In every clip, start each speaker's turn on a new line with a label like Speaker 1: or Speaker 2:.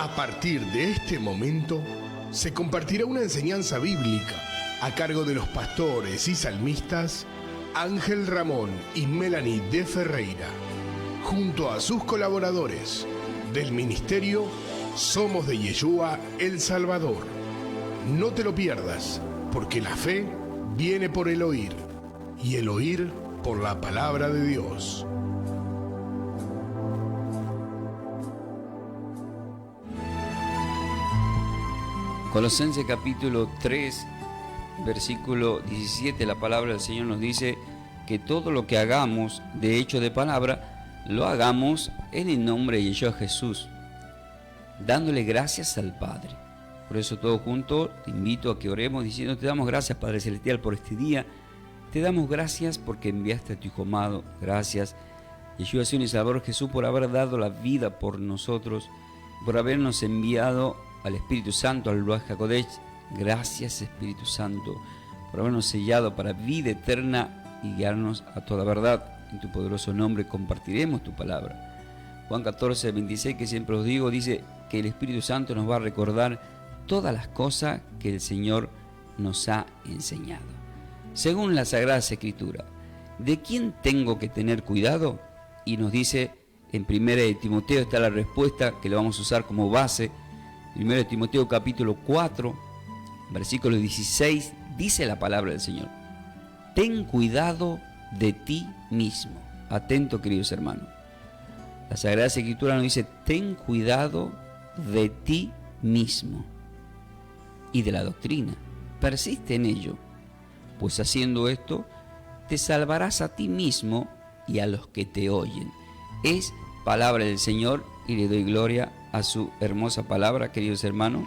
Speaker 1: A partir de este momento, se compartirá una enseñanza bíblica a cargo de los pastores y salmistas Ángel Ramón y Melanie de Ferreira, junto a sus colaboradores del ministerio Somos de Yeshua El Salvador. No te lo pierdas, porque la fe viene por el oír, y el oír por la palabra de Dios.
Speaker 2: Colosenses capítulo 3, versículo 17, la palabra del Señor nos dice que todo lo que hagamos de hecho de palabra, lo hagamos en el nombre de Yeshua Jesús, dándole gracias al Padre. Por eso todos juntos te invito a que oremos diciendo: te damos gracias, Padre Celestial, por este día. Te damos gracias porque enviaste a tu Hijo amado. Gracias, Yeshua Señor y Salvador Jesús, por haber dado la vida por nosotros, por habernos enviado al Espíritu Santo, al Ruach HaKodesh. Gracias, Espíritu Santo, por habernos sellado para vida eterna y guiarnos a toda verdad. En tu poderoso nombre compartiremos tu palabra. Juan 14, 26, que siempre os digo, dice que el Espíritu Santo nos va a recordar todas las cosas que el Señor nos ha enseñado. Según la Sagrada Escritura, ¿de quién tengo que tener cuidado? Y nos dice en 1 de Timoteo, está la respuesta que le vamos a usar como base. 1 de Timoteo capítulo 4, versículo 16, dice la palabra del Señor: ten cuidado de ti mismo. Atento, queridos hermanos. La Sagrada Escritura nos dice: ten cuidado de ti mismo y de la doctrina. Persiste en ello, pues haciendo esto te salvarás a ti mismo y a los que te oyen. Es palabra del Señor y le doy gloria a su hermosa palabra, queridos hermanos.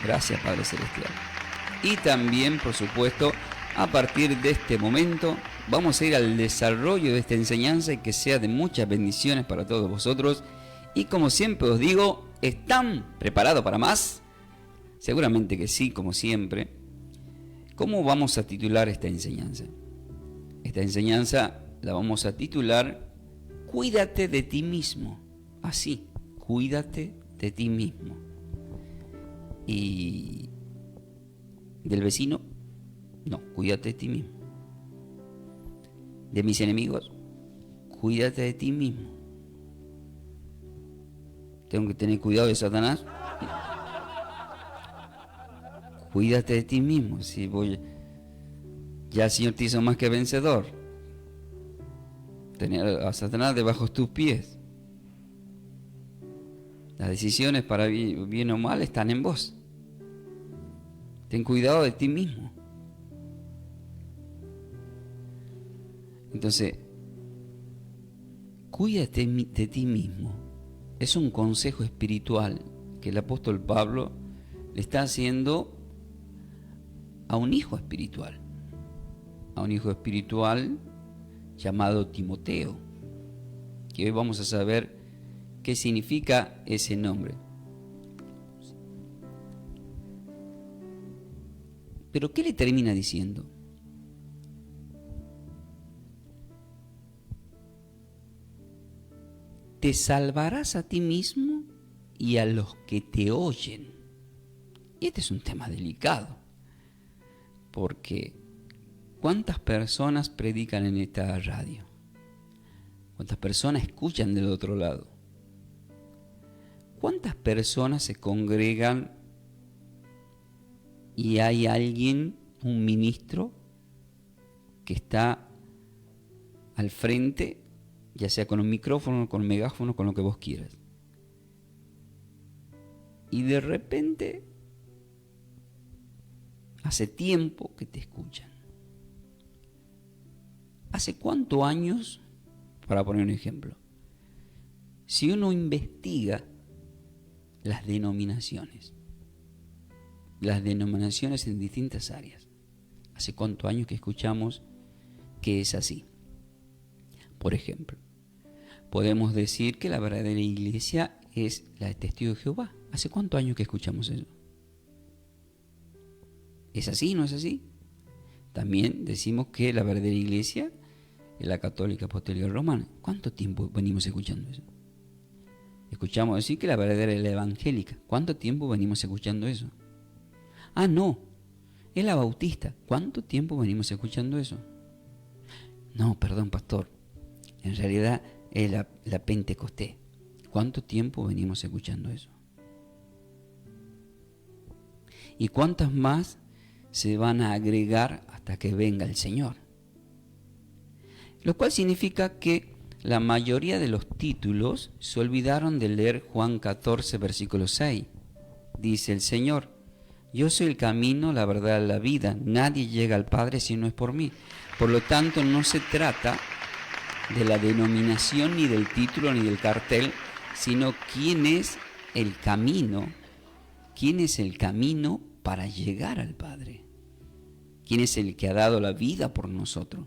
Speaker 2: Gracias, Padre Celestial. Y también, por supuesto, a partir de este momento vamos a ir al desarrollo de esta enseñanza y que sea de muchas bendiciones para todos vosotros. Y como siempre os digo, ¿están preparados para más? Seguramente que sí, como siempre. ¿Cómo vamos a titular esta enseñanza? Esta enseñanza la vamos a titular: Cuídate de ti mismo. Así, cuídate de ti mismo. ¿Y del vecino? No, cuídate de ti mismo. ¿De mis enemigos? Cuídate de ti mismo. ¿Tengo que tener cuidado de Satanás? Cuídate de ti mismo. Si ya el Señor te hizo más que vencedor. Tener a Satanás debajo de tus pies. Las decisiones para bien o mal están en vos. Ten cuidado de ti mismo. Entonces, cuídate de ti mismo. Es un consejo espiritual que el apóstol Pablo le está haciendo a un hijo espiritual. A un hijo espiritual llamado Timoteo, que hoy vamos a saber qué significa ese nombre. Pero ¿qué le termina diciendo? Te salvarás a ti mismo y a los que te oyen. Y este es un tema delicado, porque ¿cuántas personas predican en esta radio? ¿Cuántas personas escuchan del otro lado? ¿Cuántas personas se congregan y hay alguien, un ministro, que está al frente, ya sea con un micrófono, con un megáfono, con lo que vos quieras? Y de repente, hace tiempo que te escuchan. ¿Hace cuántos años? Para poner un ejemplo. Si uno investiga las denominaciones en distintas áreas, ¿hace cuántos años que escuchamos que es así? Por ejemplo, podemos decir que la verdadera iglesia es la de Testigos de Jehová. ¿Hace cuántos años que escuchamos eso? ¿Es así? ¿No es así? También decimos que la verdadera iglesia es la católica apostólica romana. ¿Cuánto tiempo venimos escuchando eso? escuchamos decir que la verdadera es la evangélica. ¿Cuánto tiempo venimos escuchando eso? Ah, no, es la bautista. ¿Cuánto tiempo venimos escuchando eso? No, perdón, pastor. En realidad es la Pentecostés. ¿Cuánto tiempo venimos escuchando eso? ¿Y cuántas más se van a agregar hasta que venga el Señor? Lo cual significa que la mayoría de los títulos se olvidaron de leer Juan 14, versículo 6. Dice el Señor: yo soy el camino, la verdad y la vida. Nadie llega al Padre si no es por mí. Por lo tanto, no se trata de la denominación, ni del título, ni del cartel, sino quién es el camino. ¿Quién es el camino para llegar al Padre? ¿Quién es el que ha dado la vida por nosotros?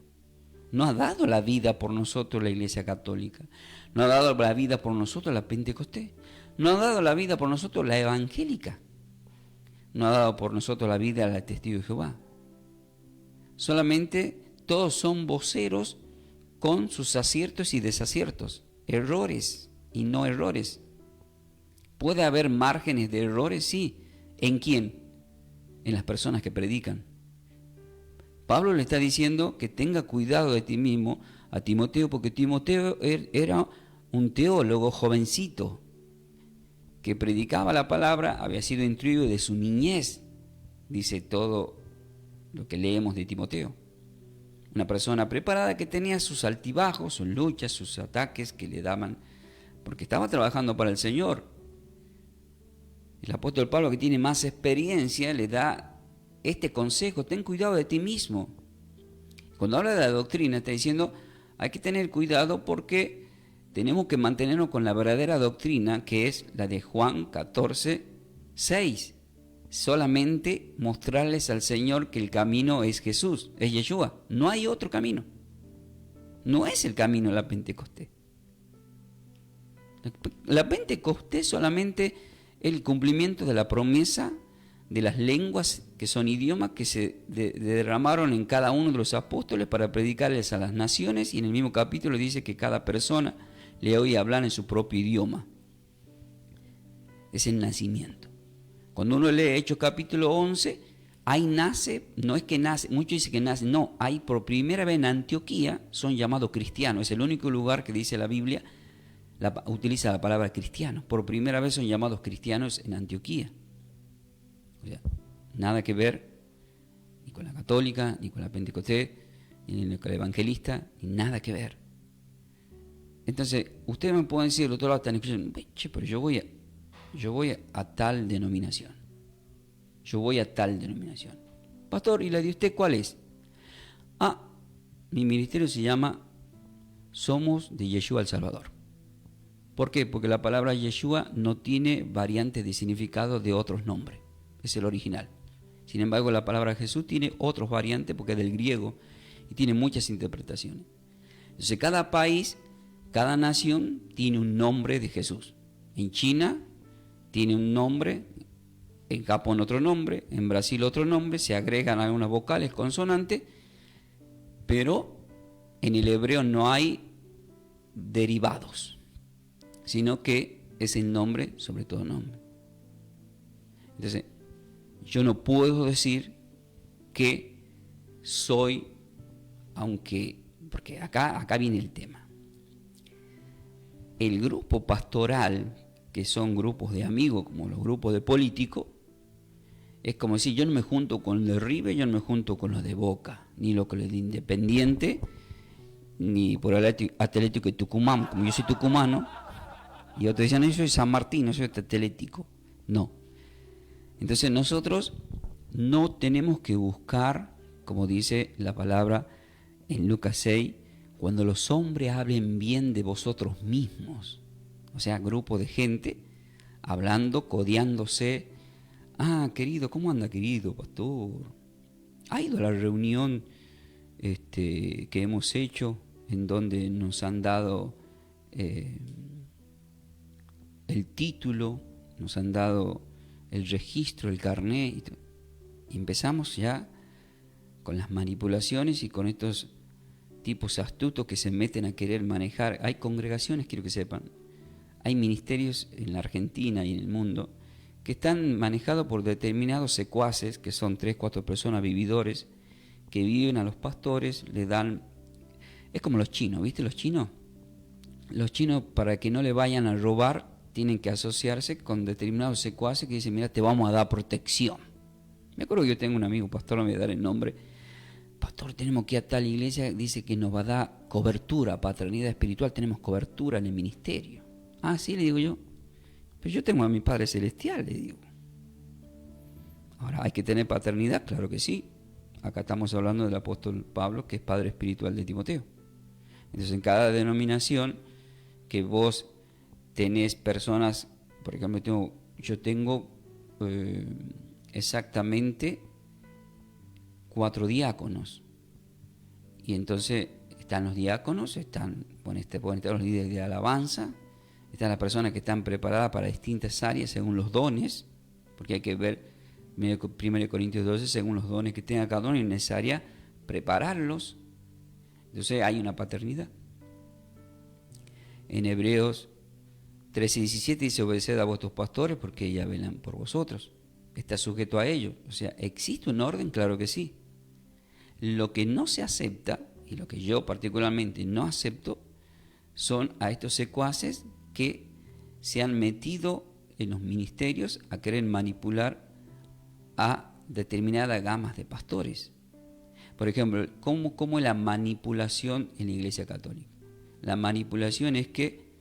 Speaker 2: No ha dado la vida por nosotros la Iglesia Católica. No ha dado la vida por nosotros la Pentecostés. No ha dado la vida por nosotros la Evangélica. No ha dado por nosotros la vida la Testigo de Jehová. Solamente todos son voceros con sus aciertos y desaciertos, errores y no errores. ¿Puede haber márgenes de errores? Sí. ¿En quién? En las personas que predican. Pablo le está diciendo que tenga cuidado de ti mismo a Timoteo, porque Timoteo era un teólogo jovencito que predicaba la palabra, había sido instruido de su niñez, dice todo lo que leemos de Timoteo. Una persona preparada que tenía sus altibajos, sus luchas, sus ataques que le daban, porque estaba trabajando para el Señor. El apóstol Pablo, que tiene más experiencia, le da este consejo: ten cuidado de ti mismo. Cuando habla de la doctrina, está diciendo, hay que tener cuidado porque tenemos que mantenernos con la verdadera doctrina, que es la de Juan 14, 6. Solamente mostrarles al Señor que el camino es Jesús, es Yeshua. No hay otro camino. No es el camino de la Pentecostés. La Pentecostés solamente es el cumplimiento de la promesa de las lenguas, que son idiomas que se derramaron en cada uno de los apóstoles para predicarles a las naciones, y en el mismo capítulo dice que cada persona le oye hablar en su propio idioma. Es el nacimiento. Cuando uno lee Hechos capítulo 11, ahí nace, no es que nace, muchos dicen que nace, no, ahí por primera vez en Antioquía son llamados cristianos, es el único lugar que dice la Biblia, utiliza la palabra cristiano, por primera vez son llamados cristianos en Antioquía. O sea, nada que ver ni con la católica, ni con la pentecostés, ni con la evangelista, ni nada que ver. Entonces, ustedes me pueden decir, otro lado están escuchando, pero yo voy a tal denominación. Yo voy a tal denominación. Pastor, ¿y la de usted cuál es? Ah, mi ministerio se llama Somos de Yeshua el Salvador. ¿Por qué? Porque la palabra Yeshua no tiene variantes de significado de otros nombres. Es el original. Sin embargo, la palabra Jesús tiene otras variantes porque es del griego y tiene muchas interpretaciones. Entonces, cada país, cada nación tiene un nombre de Jesús. En China tiene un nombre, en Japón otro nombre, en Brasil otro nombre, se agregan algunas vocales, consonantes, pero en el hebreo no hay derivados, sino que es el nombre sobre todo nombre. Entonces, yo no puedo decir que soy, porque acá viene el tema. El grupo pastoral, que son grupos de amigos, como los grupos de políticos, es como decir, yo no me junto con los de River, yo no me junto con los de Boca, ni con los de Independiente, ni por el Atlético de Tucumán, como yo soy tucumano, y otros dicen, no, yo soy San Martín, no soy Atlético. No. Entonces nosotros no tenemos que buscar, como dice la palabra en Lucas 6, cuando los hombres hablen bien de vosotros mismos. O sea, grupo de gente hablando, codeándose. Ah, querido, ¿cómo anda, querido pastor? ¿Ha ido a la reunión que hemos hecho en donde nos han dado el título, nos han dado el registro, el carnet? Y empezamos ya con las manipulaciones y con estos tipos astutos que se meten a querer manejar. Hay congregaciones, quiero que sepan, hay ministerios en la Argentina y en el mundo que están manejados por determinados secuaces, que son 3, 4 personas vividores, que viven a los pastores, le dan... Es como los chinos, ¿viste los chinos? Los chinos, para que no le vayan a robar, tienen que asociarse con determinados secuaces que dicen, mira, te vamos a dar protección. Me acuerdo que yo tengo un amigo pastor, no me voy a dar el nombre. Pastor, tenemos que ir a tal iglesia, dice que nos va a dar cobertura, paternidad espiritual, tenemos cobertura en el ministerio. Ah, sí, le digo yo. Pero yo tengo a mi Padre Celestial, le digo. Ahora, ¿hay que tener paternidad? Claro que sí. Acá estamos hablando del apóstol Pablo, que es padre espiritual de Timoteo. Entonces, en cada denominación que vos tenés personas, por ejemplo, yo tengo exactamente 4 diáconos. Y entonces están los diáconos, pueden estar los líderes de alabanza, están las personas que están preparadas para distintas áreas según los dones, porque hay que ver 1 Corintios 12, según los dones que tenga cada uno, y en esa área prepararlos. Entonces hay una paternidad. En Hebreos 13:17 dice, obedeced a vuestros pastores porque ellas velan por vosotros. Está sujeto a ellos. O sea, ¿existe un orden? Claro que sí. Lo que no se acepta, y lo que yo particularmente no acepto, son a estos secuaces que se han metido en los ministerios a querer manipular a determinadas gamas de pastores. Por ejemplo, ¿cómo es la manipulación en la Iglesia Católica? La manipulación es que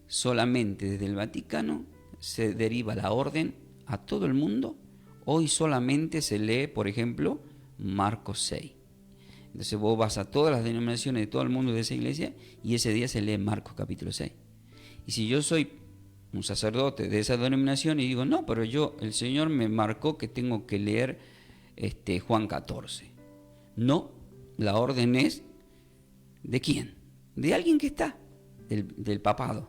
Speaker 2: solamente desde el Vaticano se deriva la orden a todo el mundo. Hoy solamente se lee, por ejemplo, Marcos 6. Entonces vos vas a todas las denominaciones de todo el mundo de esa iglesia y ese día se lee Marcos capítulo 6. Y si yo soy un sacerdote de esa denominación y digo, no, pero el Señor me marcó que tengo que leer Juan 14. No, la orden es ¿de quién? De alguien que está, del papado.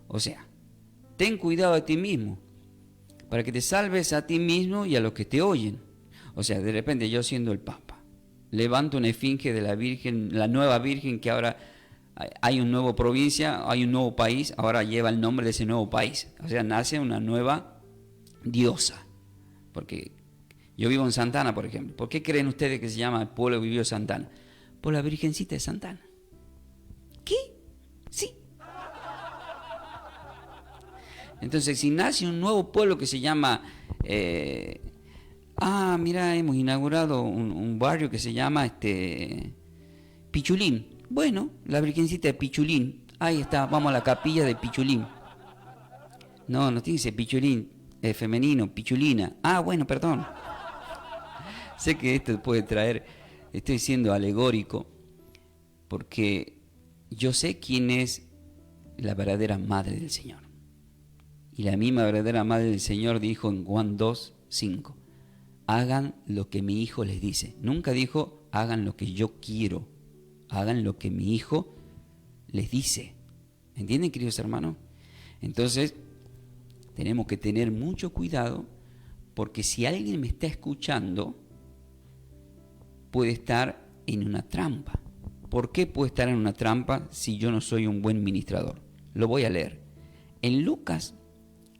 Speaker 2: O sea, ten cuidado de ti mismo, para que te salves a ti mismo y a los que te oyen. O sea, de repente yo siendo el Papa, levanto una esfinge de la Virgen, la nueva Virgen, que ahora hay una nueva provincia, hay un nuevo país, ahora lleva el nombre de ese nuevo país. O sea, nace una nueva diosa. Porque yo vivo en Santana, por ejemplo. ¿Por qué creen ustedes que se llama el pueblo que vivió Santana? Por la Virgencita de Santana. ¿Qué? Sí. Entonces, si nace un nuevo pueblo que se llama... mira, hemos inaugurado un barrio que se llama Pichulín. Bueno, la Virgencita de Pichulín. Ahí está, vamos a la capilla de Pichulín. No tiene que ser Pichulín, es femenino, Pichulina. Bueno, perdón. Sé que esto puede traer, estoy siendo alegórico, porque yo sé quién es la verdadera madre del Señor. Y la misma verdadera madre del Señor dijo en Juan 2:5, hagan lo que mi hijo les dice. Nunca dijo, hagan lo que yo quiero, hagan lo que mi hijo les dice. ¿Entienden, queridos hermanos? Entonces, tenemos que tener mucho cuidado, porque si alguien me está escuchando, puede estar en una trampa. ¿Por qué puede estar en una trampa si yo no soy un buen ministrador? Lo voy a leer. En Lucas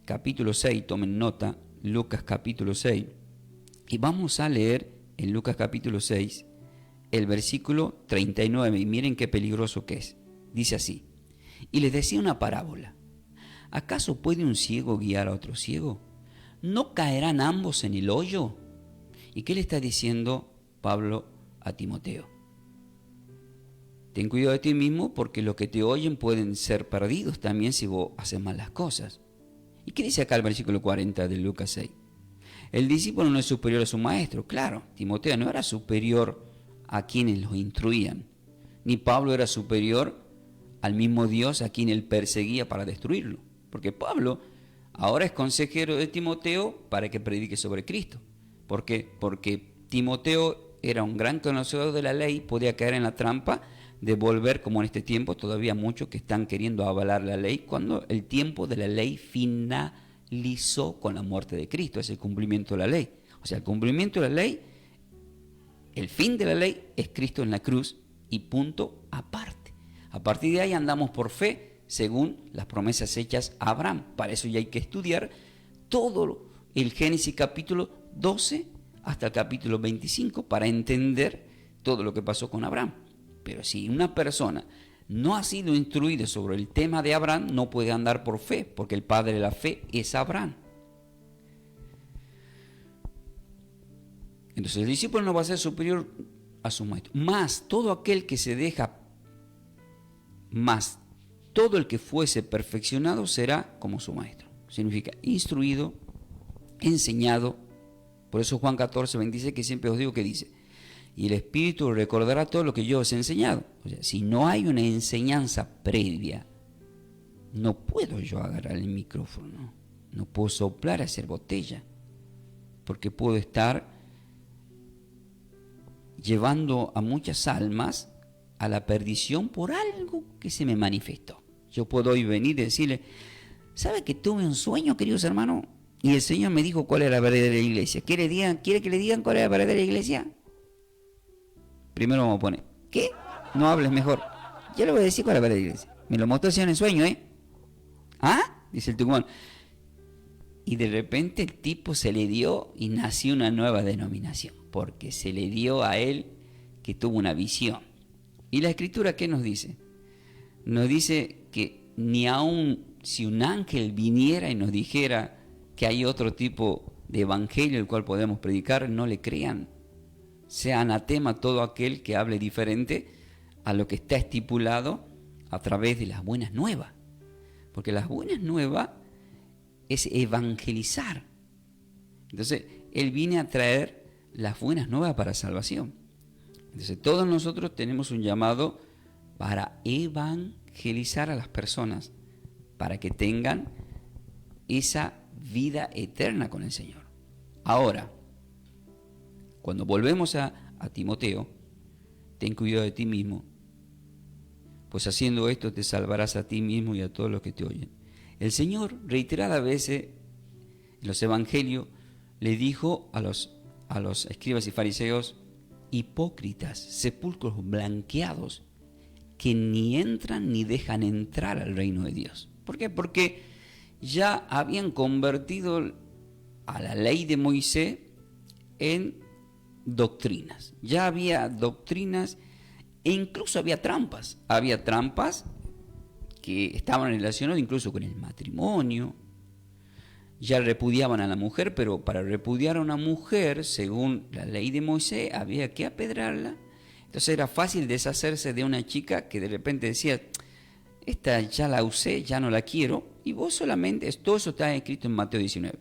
Speaker 2: capítulo 6, tomen nota, Lucas capítulo 6, y vamos a leer en Lucas capítulo 6 el versículo 39, y miren qué peligroso que es. Dice así, y les decía una parábola. ¿Acaso puede un ciego guiar a otro ciego? ¿No caerán ambos en el hoyo? ¿Y qué le está diciendo Pablo a Timoteo? Ten cuidado de ti mismo, porque los que te oyen pueden ser perdidos también si vos haces mal las cosas. ¿Y qué dice acá el versículo 40 de Lucas 6? El discípulo no es superior a su maestro. Claro, Timoteo no era superior a quienes los instruían, ni Pablo era superior al mismo Dios a quien él perseguía para destruirlo. Porque Pablo ahora es consejero de Timoteo para que predique sobre Cristo. ¿Por qué? Porque Timoteo era un gran conocedor de la ley, podía caer en la trampa de volver, como en este tiempo todavía muchos que están queriendo avalar la ley, cuando el tiempo de la ley finalizó con la muerte de Cristo. Es el cumplimiento de la ley. O sea, el cumplimiento de la ley, el fin de la ley es Cristo en la cruz y punto aparte. A partir de ahí andamos por fe según las promesas hechas a Abraham. Para eso ya hay que estudiar todo el Génesis capítulo 12 hasta el capítulo 25 para entender todo lo que pasó con Abraham. Pero si una persona no ha sido instruida sobre el tema de Abraham, no puede andar por fe, porque el padre de la fe es Abraham. Entonces el discípulo no va a ser superior a su maestro. Más todo aquel que se deja, más todo el que fuese perfeccionado será como su maestro. Significa instruido, enseñado. Por eso Juan 14:26, que siempre os digo que dice, y el Espíritu recordará todo lo que yo os he enseñado. O sea, si no hay una enseñanza previa, no puedo yo agarrar el micrófono, no puedo soplar, hacer botella, porque puedo estar llevando a muchas almas a la perdición por algo que se me manifestó. Yo puedo hoy venir y decirle, ¿sabe que tuve un sueño, queridos hermanos? Y el Señor me dijo cuál era la verdadera iglesia. ¿Quiere que le digan cuál era la verdadera iglesia? Primero vamos a poner, ¿qué? No hables mejor. Yo le voy a decir cuál es la verdadera iglesia. Me lo mostró el Señor en sueño, ¿eh? ¿Ah? Dice el tucumano. Y de repente el tipo se le dio y nació una nueva denominación, porque se le dio a él que tuvo una visión. ¿Y la Escritura qué nos dice? Nos dice que ni aun si un ángel viniera y nos dijera que hay otro tipo de evangelio el cual podemos predicar, no le crean. Sea anatema todo aquel que hable diferente a lo que está estipulado a través de las buenas nuevas. Porque las buenas nuevas es evangelizar. Entonces, Él viene a traer las buenas nuevas para salvación. Entonces, todos nosotros tenemos un llamado para evangelizar a las personas, para que tengan esa vida eterna con el Señor. Ahora, cuando volvemos a Timoteo, ten cuidado de ti mismo, pues haciendo esto te salvarás a ti mismo y a todos los que te oyen. El Señor reiteradas veces en los evangelios le dijo a los escribas y fariseos, hipócritas, sepulcros blanqueados, que ni entran ni dejan entrar al reino de Dios. ¿Por qué? Porque ya habían convertido a la ley de Moisés en doctrinas. Ya había doctrinas e incluso había trampas. Había trampas que estaban relacionadas incluso con el matrimonio. Ya repudiaban a la mujer, pero para repudiar a una mujer, según la ley de Moisés, había que apedrearla. Entonces era fácil deshacerse de una chica que de repente decía, esta ya la usé, ya no la quiero. Y vos solamente, todo eso está escrito en Mateo 19.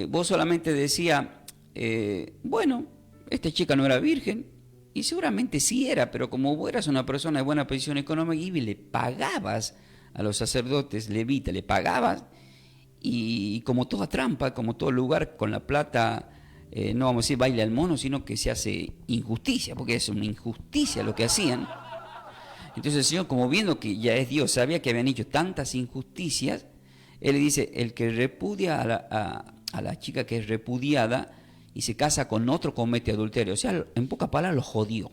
Speaker 2: Vos solamente decía, bueno, esta chica no era virgen, y seguramente sí era, pero como vos eras una persona de buena posición económica y le pagabas a los sacerdotes levitas, le pagabas, y como toda trampa, como todo lugar con la plata, no vamos a decir baile al mono, sino que se hace injusticia, porque es una injusticia lo que hacían. Entonces el Señor, como viendo que ya es Dios, sabía que habían hecho tantas injusticias, Él le dice, el que repudia a la chica que es repudiada y se casa con otro comete adulterio. O sea, en pocas palabras, lo jodió.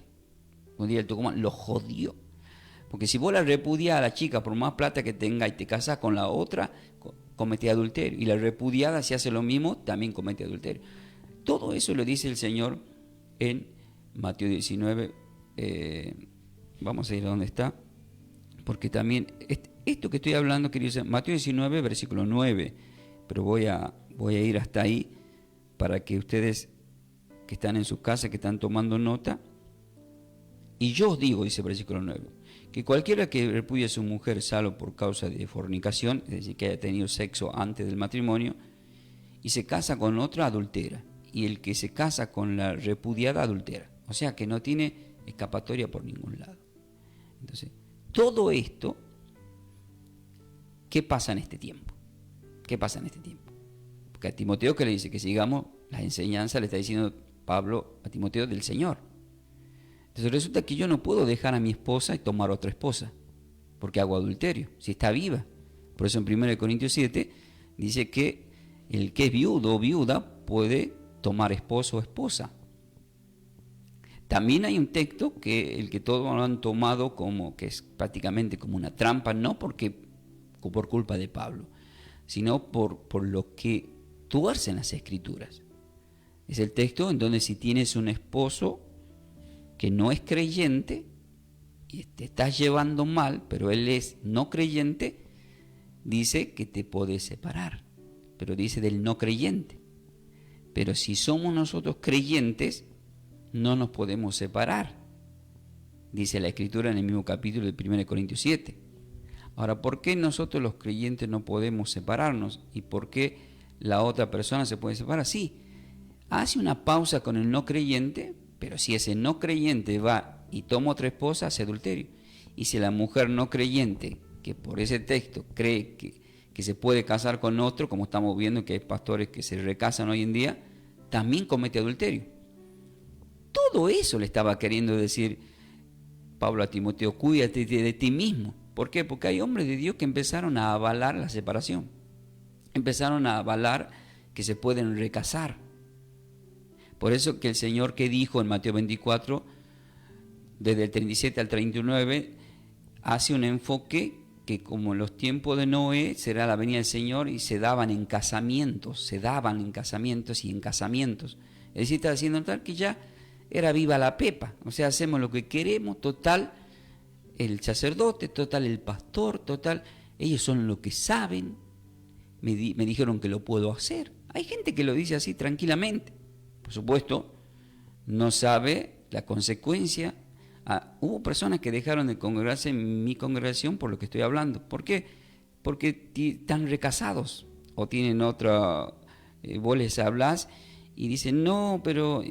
Speaker 2: Como diría el tucumano, lo jodió. Porque si vos la repudias a la chica por más plata que tenga y te casas con la otra, comete adulterio. Y la repudiada, si hace lo mismo, también comete adulterio. Todo eso lo dice el Señor en Mateo 19. Vamos a ir a donde está. Porque también, esto que estoy hablando, queridos, Mateo 19, versículo 9. Pero voy a ir hasta ahí para que ustedes que están en sus casas, que están tomando nota. Y yo os digo, dice el versículo 9, que cualquiera que repudie a su mujer salvo por causa de fornicación, es decir, que haya tenido sexo antes del matrimonio, y se casa con otra, adultera. Y el que se casa con la repudiada, adultera. O sea que no tiene escapatoria por ningún lado. Entonces, todo esto, ¿qué pasa en este tiempo? ¿Qué pasa en este tiempo? Porque a Timoteo, que le dice que sigamos las enseñanzas, le está diciendo Pablo a Timoteo del Señor. Entonces resulta que yo no puedo dejar a mi esposa y tomar otra esposa, porque hago adulterio, si está viva. Por eso en 1 Corintios 7 dice que el que es viudo o viuda puede tomar esposo o esposa. también hay un texto que el que todos lo han tomado como que es prácticamente como una trampa, no porque por culpa de Pablo, sino por lo que tuercen las Escrituras. Es el texto en donde si tienes un esposo que no es creyente y te estás llevando mal, pero él es no creyente, dice que te podés separar, pero dice del no creyente. Pero si somos nosotros creyentes, no nos podemos separar, dice la Escritura en el mismo capítulo de 1 Corintios 7. Ahora, ¿por qué nosotros los creyentes no podemos separarnos? ¿Y por qué la otra persona se puede separar? Sí, hace una pausa con el no creyente, pero si ese no creyente va y toma otra esposa, hace adulterio. Y si la mujer no creyente, que por ese texto cree que se puede casar con otro, como estamos viendo que hay pastores que se recasan hoy en día, también comete adulterio. Todo eso le estaba queriendo decir Pablo a Timoteo: cuídate de ti mismo. ¿Por qué? Porque hay hombres de Dios que empezaron a avalar la separación. Empezaron a avalar que se pueden recasar. Por eso que el Señor que dijo en Mateo 24, desde el 37 al 39, hace un enfoque que como en los tiempos de Noé será la venida del Señor, y se daban en casamientos. Es decir, está diciendo tal que ya era viva la pepa, o sea, hacemos lo que queremos, total, el sacerdote, total, el pastor, total, ellos son lo que saben, me dijeron que lo puedo hacer. Hay gente que lo dice así tranquilamente, por supuesto, no sabe la consecuencia. Hubo personas que dejaron de congregarse en mi congregación por lo que estoy hablando. ¿Por qué? Porque están recasados o tienen otra, vos les hablás y dicen: no, pero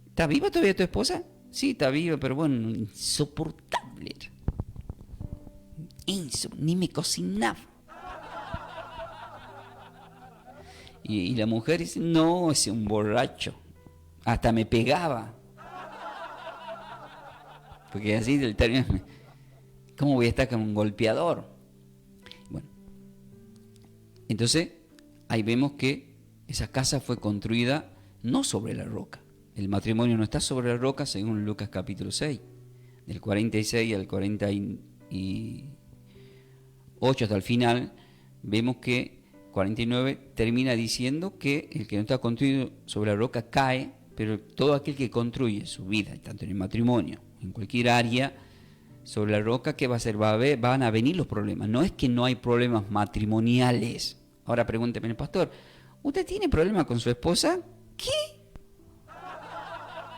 Speaker 2: ¿está viva todavía tu esposa? Sí, está viva, pero bueno, insoportable. Ni me cocinaba. Y la mujer dice: no, es un borracho. Hasta me pegaba. Porque así del término, ¿cómo voy a estar con un golpeador? Bueno, entonces ahí vemos que esa casa fue construida no sobre la roca. El matrimonio no está sobre la roca, según Lucas capítulo 6, del 46 al 48 hasta el final. Vemos que 49 termina diciendo que el que no está construido sobre la roca cae, pero todo aquel que construye su vida, tanto en el matrimonio, en cualquier área, sobre la roca, ¿qué va a hacer? Van a venir los problemas. No es que no hay problemas matrimoniales. Ahora pregúnteme, pastor, ¿usted tiene problemas con su esposa? ¿Qué?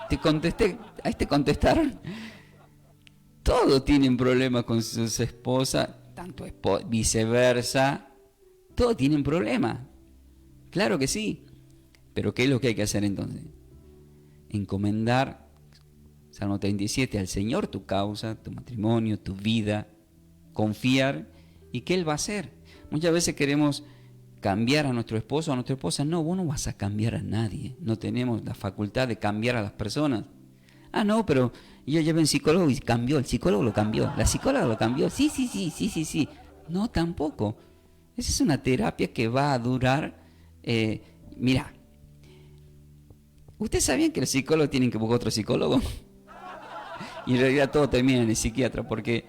Speaker 2: Te contesté, ahí te contestaron. Todos tienen problemas con sus esposas, tanto viceversa. Todos tienen problemas. Claro que sí. Pero ¿qué es lo que hay que hacer entonces? Encomendar, Salmo 37, al Señor tu causa, tu matrimonio, tu vida, confiar, y ¿qué Él va a hacer? Muchas veces queremos cambiar a nuestro esposo o a nuestra esposa. No, vos no vas a cambiar a nadie. No tenemos la facultad de cambiar a las personas. No, pero yo llevé un psicólogo y cambió. El psicólogo lo cambió. La psicóloga lo cambió. Sí. No, tampoco. Esa es una terapia que va a durar. Mira, ¿ustedes sabían que los psicólogos tienen que buscar otro psicólogo? Y en realidad todo termina en el psiquiatra, porque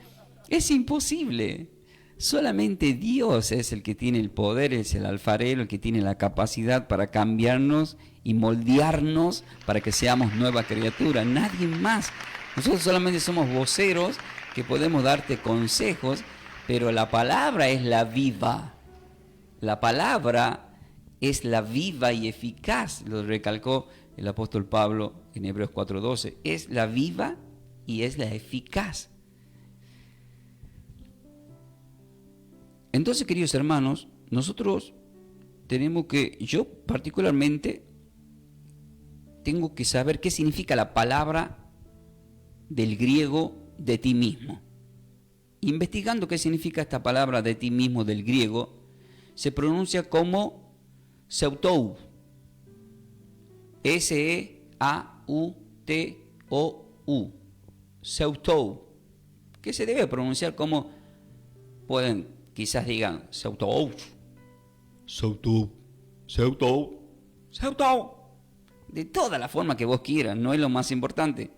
Speaker 2: es imposible. Solamente Dios es el que tiene el poder, es el alfarero, el que tiene la capacidad para cambiarnos y moldearnos para que seamos nueva criatura. Nadie más. Nosotros solamente somos voceros que podemos darte consejos, pero la palabra es la viva. La palabra es la viva y eficaz, lo recalcó el apóstol Pablo en Hebreos 4:12. Es la viva y es la eficaz. Entonces, queridos hermanos, nosotros tenemos que, yo particularmente, tengo que saber qué significa la palabra del griego de ti mismo. Investigando qué significa esta palabra de ti mismo del griego, se pronuncia como Seutou. S-E-A-U-T-O-U. Seutou. Que se debe pronunciar como, pueden, quizás digan, Seutou. Seutou. Seutou. Seutou. de toda la forma que vos quieras, no es lo más importante.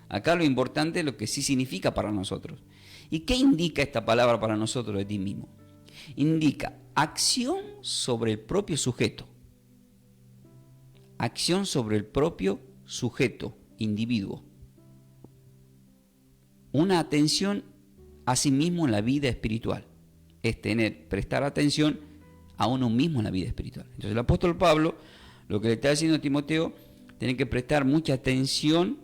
Speaker 2: Acá lo importante es lo que sí significa para nosotros. ¿Y qué indica esta palabra para nosotros de ti mismo? Indica acción sobre el propio sujeto. Acción sobre el propio sujeto, individuo. Una atención a sí mismo en la vida espiritual. Es prestar atención a uno mismo en la vida espiritual. Entonces el apóstol Pablo, lo que le está diciendo a Timoteo, tiene que prestar mucha atención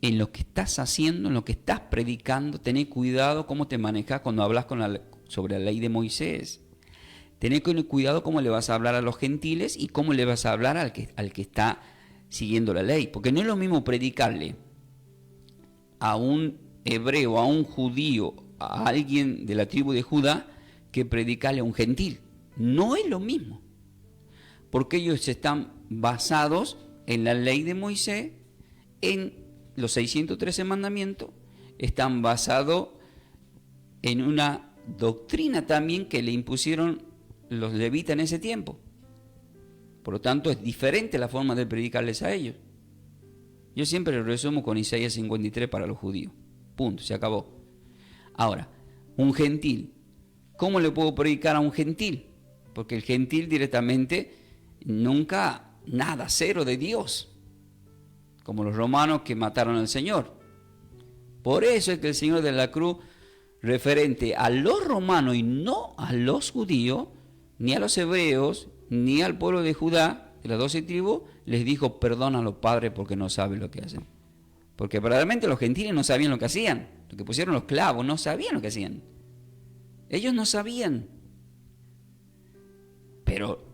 Speaker 2: en lo que estás haciendo, en lo que estás predicando. Tener cuidado cómo te manejas cuando hablas sobre la ley de Moisés. Tener cuidado cómo le vas a hablar a los gentiles y cómo le vas a hablar al que está siguiendo la ley. Porque no es lo mismo predicarle a un hebreo, a un judío, a alguien de la tribu de Judá, que predicarle a un gentil. No es lo mismo. Porque ellos están basados en la ley de Moisés, en los 613 mandamientos, están basados en una doctrina también que le impusieron los levitas en ese tiempo. Por lo tanto, es diferente la forma de predicarles a ellos. Yo siempre lo resumo con Isaías 53 para los judíos. Punto, se acabó. Ahora, un gentil. ¿Cómo le puedo predicar a un gentil? Porque el gentil directamente nunca, nada, cero de Dios. Como los romanos que mataron al Señor. Por eso es que el Señor de la cruz, referente a los romanos y no a los judíos, ni a los hebreos, ni al pueblo de Judá, de las 12 tribus, les dijo: perdónalos, Padre, porque no saben lo que hacen. Porque verdaderamente los gentiles no sabían lo que hacían. Los que pusieron los clavos no sabían lo que hacían. Ellos no sabían. Pero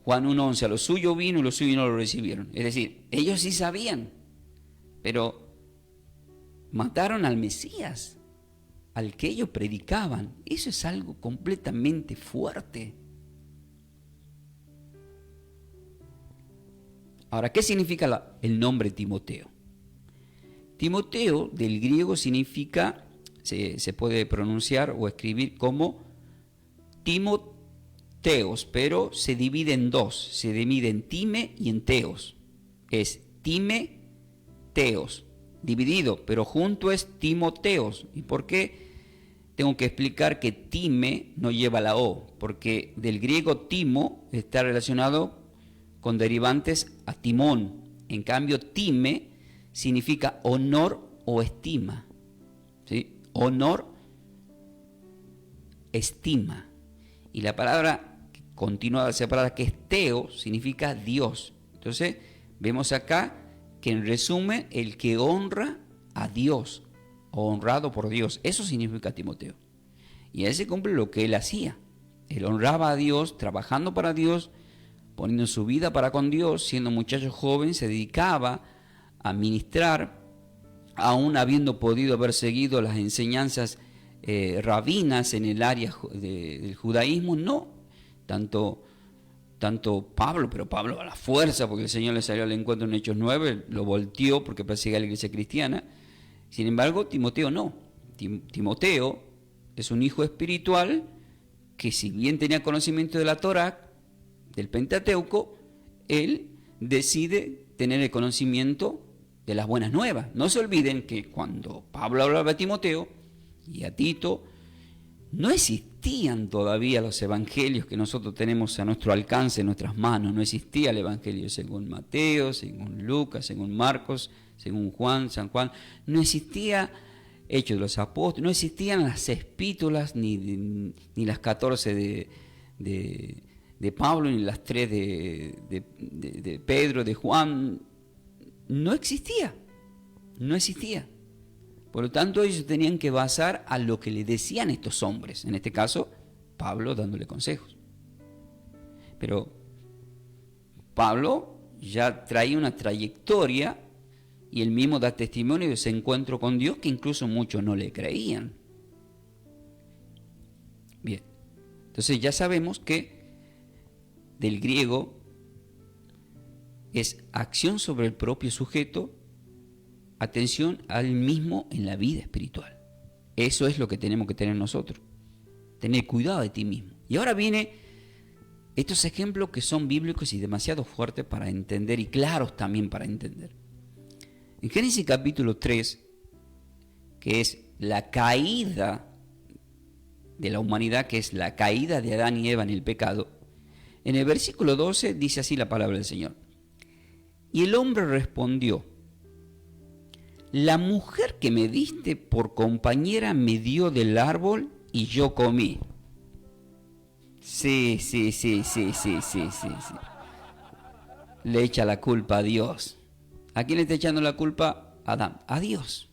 Speaker 2: Juan 1:11, a lo suyo vino y los suyos no lo recibieron. Es decir, ellos sí sabían, pero mataron al Mesías, al que ellos predicaban. Eso es algo completamente fuerte. Ahora, ¿qué significa el nombre Timoteo? Timoteo del griego significa, se puede pronunciar o escribir como Timoteos, pero se divide en dos, se divide en time y en teos. Es time, teos, dividido, pero junto es Timoteos. ¿Y por qué? Tengo que explicar que time no lleva la O, porque del griego timo está relacionado con derivantes a timón. En cambio, time significa honor o estima. ¿Sí? Honor, estima. Y la palabra continuada separada, que es teo, significa Dios. Entonces, vemos acá que en resumen, el que honra a Dios, o honrado por Dios, eso significa Timoteo. Y él se cumple lo que él hacía. Él honraba a Dios, trabajando para Dios, poniendo su vida para con Dios. Siendo muchacho joven, se dedicaba a ministrar, aún habiendo podido haber seguido las enseñanzas rabinas en el área del judaísmo. No, tanto Pablo, pero Pablo a la fuerza, porque el Señor le salió al encuentro en Hechos 9, lo volteó porque perseguía a la iglesia cristiana. Sin embargo, Timoteo no. Timoteo es un hijo espiritual que, si bien tenía conocimiento de la Torá, del Pentateuco, él decide tener el conocimiento de las buenas nuevas. No se olviden que cuando Pablo hablaba a Timoteo y a Tito, no existían todavía los evangelios que nosotros tenemos a nuestro alcance, en nuestras manos. No existía el evangelio según Mateo, según Lucas, según Marcos, según Juan, San Juan. No existía Hechos de los Apóstoles, no existían las epístolas, ni las 14 de Pablo, ni las 3 de Pedro, de Juan. No existía. Por lo tanto, ellos tenían que basar a lo que le decían estos hombres. En este caso, Pablo dándole consejos. Pero Pablo ya traía una trayectoria y él mismo da testimonio de ese encuentro con Dios, que incluso muchos no le creían. Bien, entonces ya sabemos que del griego es acción sobre el propio sujeto, atención al mismo en la vida espiritual. Eso es lo que tenemos que tener nosotros. Tener cuidado de ti mismo. Y ahora viene Estos ejemplos que son bíblicos y demasiado fuertes para entender y claros también para entender. En Génesis capítulo 3, que es la caída de la humanidad, que es la caída de Adán y Eva en el pecado, en el versículo 12 dice así la palabra del Señor. Y el hombre respondió: la mujer que me diste por compañera me dio del árbol y yo comí. Sí. Le echa la culpa a Dios. ¿A quién le está echando la culpa? A Adán. A Dios.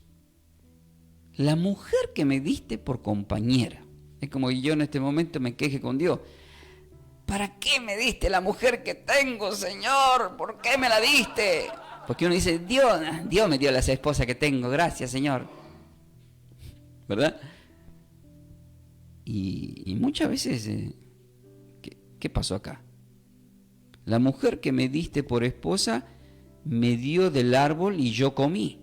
Speaker 2: La mujer que me diste por compañera. Es como que yo en este momento me queje con Dios. ¿Para qué me diste la mujer que tengo, Señor? ¿Por qué me la diste? Porque uno dice, Dios me dio la esposa que tengo, gracias, Señor. ¿Verdad? Y muchas veces, ¿qué pasó acá? La mujer que me diste por esposa me dio del árbol y yo comí.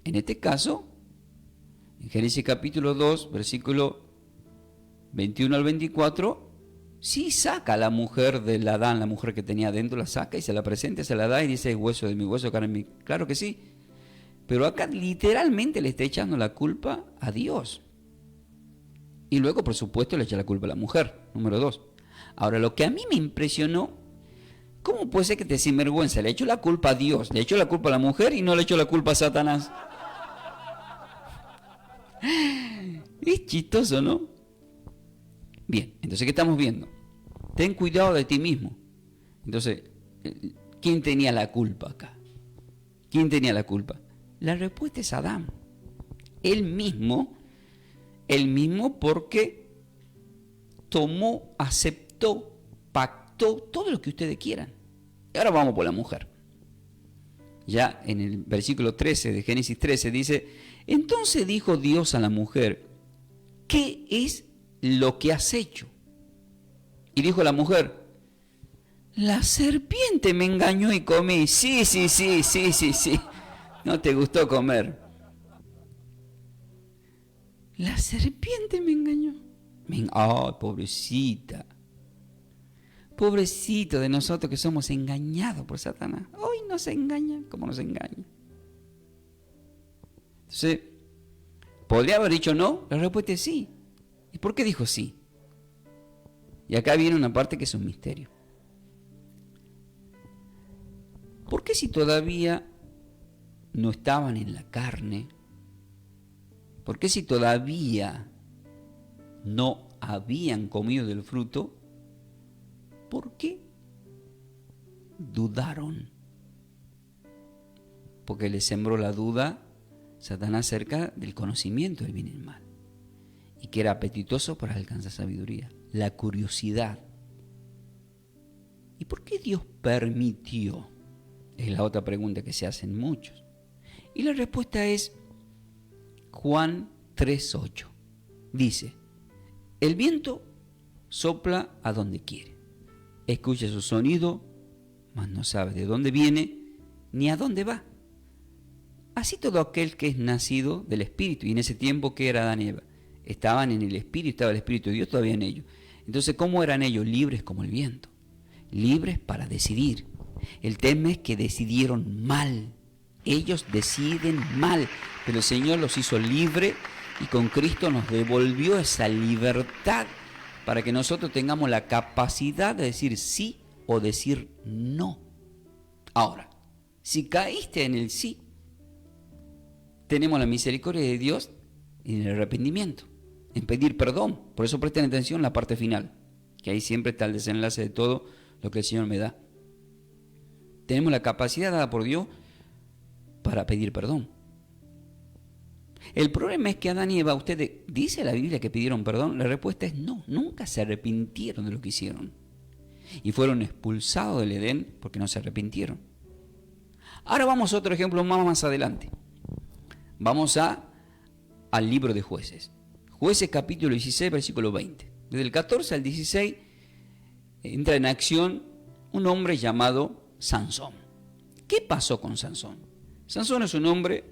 Speaker 2: En este caso, en Génesis capítulo 2, versículo 21 al 24, sí saca a la mujer del Adán, la mujer que tenía adentro, la saca y se la presenta, se la da y dice, hueso de mi hueso, carne de mi... Claro que sí. Pero acá literalmente le está echando la culpa a Dios. Y luego, por supuesto, le echa la culpa a la mujer, número 2. Ahora, lo que a mí me impresionó, ¿cómo puede ser que te sinvergüenza? Le echó la culpa a Dios, le echó la culpa a la mujer y no le echó la culpa a Satanás. Es chistoso, ¿no? Bien, entonces, ¿qué estamos viendo? Ten cuidado de ti mismo. Entonces, ¿quién tenía la culpa acá? ¿Quién tenía la culpa? La respuesta es Adán. Él mismo porque tomó, aceptó, pactó todo lo que ustedes quieran. Y ahora vamos por la mujer. Ya en el versículo 13 de Génesis 13 dice, entonces dijo Dios a la mujer, ¿qué es lo que has hecho? Y dijo la mujer, la serpiente me engañó y comí. Sí. No te gustó comer. La serpiente me engañó. Ay, pobrecita. Pobrecito de nosotros que somos engañados por Satanás. Hoy nos engañan como nos engañan. Entonces, ¿podría haber dicho no? La respuesta es sí. ¿Y por qué dijo sí? Y acá viene una parte que es un misterio. ¿Por qué si todavía no estaban en la carne? ¿Por qué si todavía no habían comido del fruto? ¿Por qué dudaron? Porque les sembró la duda Satanás acerca del conocimiento del bien y el mal. Y que era apetitoso para alcanzar sabiduría. La curiosidad. ¿Y por qué Dios permitió? Es la otra pregunta que se hacen muchos. Y la respuesta es Juan 3:8. Dice, el viento sopla a donde quiere. Escucha su sonido, mas no sabe de dónde viene ni a dónde va. Así todo aquel que es nacido del Espíritu. Y en ese tiempo, ¿qué era Adán y Eva? Estaban en el Espíritu, estaba el Espíritu de Dios todavía en ellos. Entonces, ¿cómo eran ellos? Libres como el viento. Libres para decidir. El tema es que decidieron mal. Ellos deciden mal, pero el Señor los hizo libres y con Cristo nos devolvió esa libertad para que nosotros tengamos la capacidad de decir sí o decir no. Ahora, si caíste en el sí, tenemos la misericordia de Dios en el arrepentimiento, en pedir perdón. Por eso presten atención a la parte final, que ahí siempre está el desenlace de todo lo que el Señor me da. Tenemos la capacidad dada por Dios para pedir perdón. El problema es que Adán y Eva, ¿ustedes dice la Biblia que pidieron perdón? La respuesta es no, nunca se arrepintieron de lo que hicieron. Y fueron expulsados del Edén porque no se arrepintieron. Ahora vamos a otro ejemplo más adelante. Vamos al libro de Jueces. Jueces capítulo 16, versículo 20. Desde el 14 al 16 entra en acción un hombre llamado Sansón. ¿Qué pasó con Sansón? Sansón es un hombre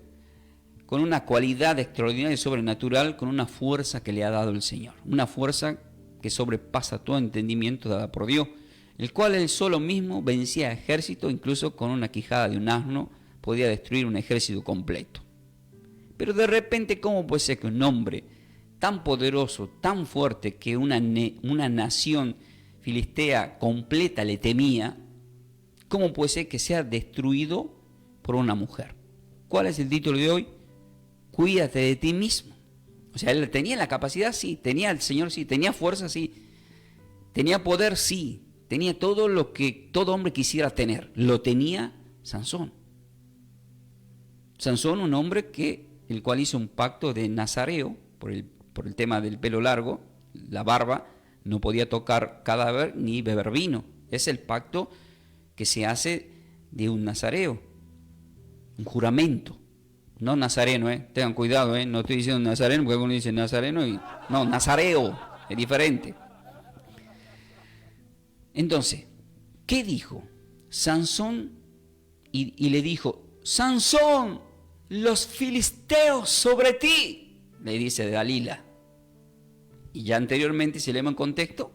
Speaker 2: con una cualidad extraordinaria y sobrenatural, con una fuerza que le ha dado el Señor. Una fuerza que sobrepasa todo entendimiento dada por Dios, el cual él solo mismo vencía a ejército, incluso con una quijada de un asno podía destruir un ejército completo. Pero de repente, ¿cómo puede ser que un hombre tan poderoso, tan fuerte, que una nación filistea completa le temía, cómo puede ser que sea destruido por una mujer? ¿Cuál es el título de hoy? Cuídate de ti mismo. O sea, él tenía la capacidad, sí, tenía el Señor, sí, tenía fuerza, sí, tenía poder, sí, tenía todo lo que todo hombre quisiera tener, lo tenía Sansón. Sansón, un hombre el cual hizo un pacto de nazareo por el tema del pelo largo, la barba, no podía tocar cadáver ni beber vino. Es el pacto que se hace de un nazareo, un juramento. No nazareno, tengan cuidado, no estoy diciendo nazareno porque uno dice nazareno y no, nazareo, es diferente. Entonces, ¿qué dijo? Sansón y le dijo: Sansón, los filisteos sobre ti, le dice Dalila. Y ya anteriormente, si leemos en contexto,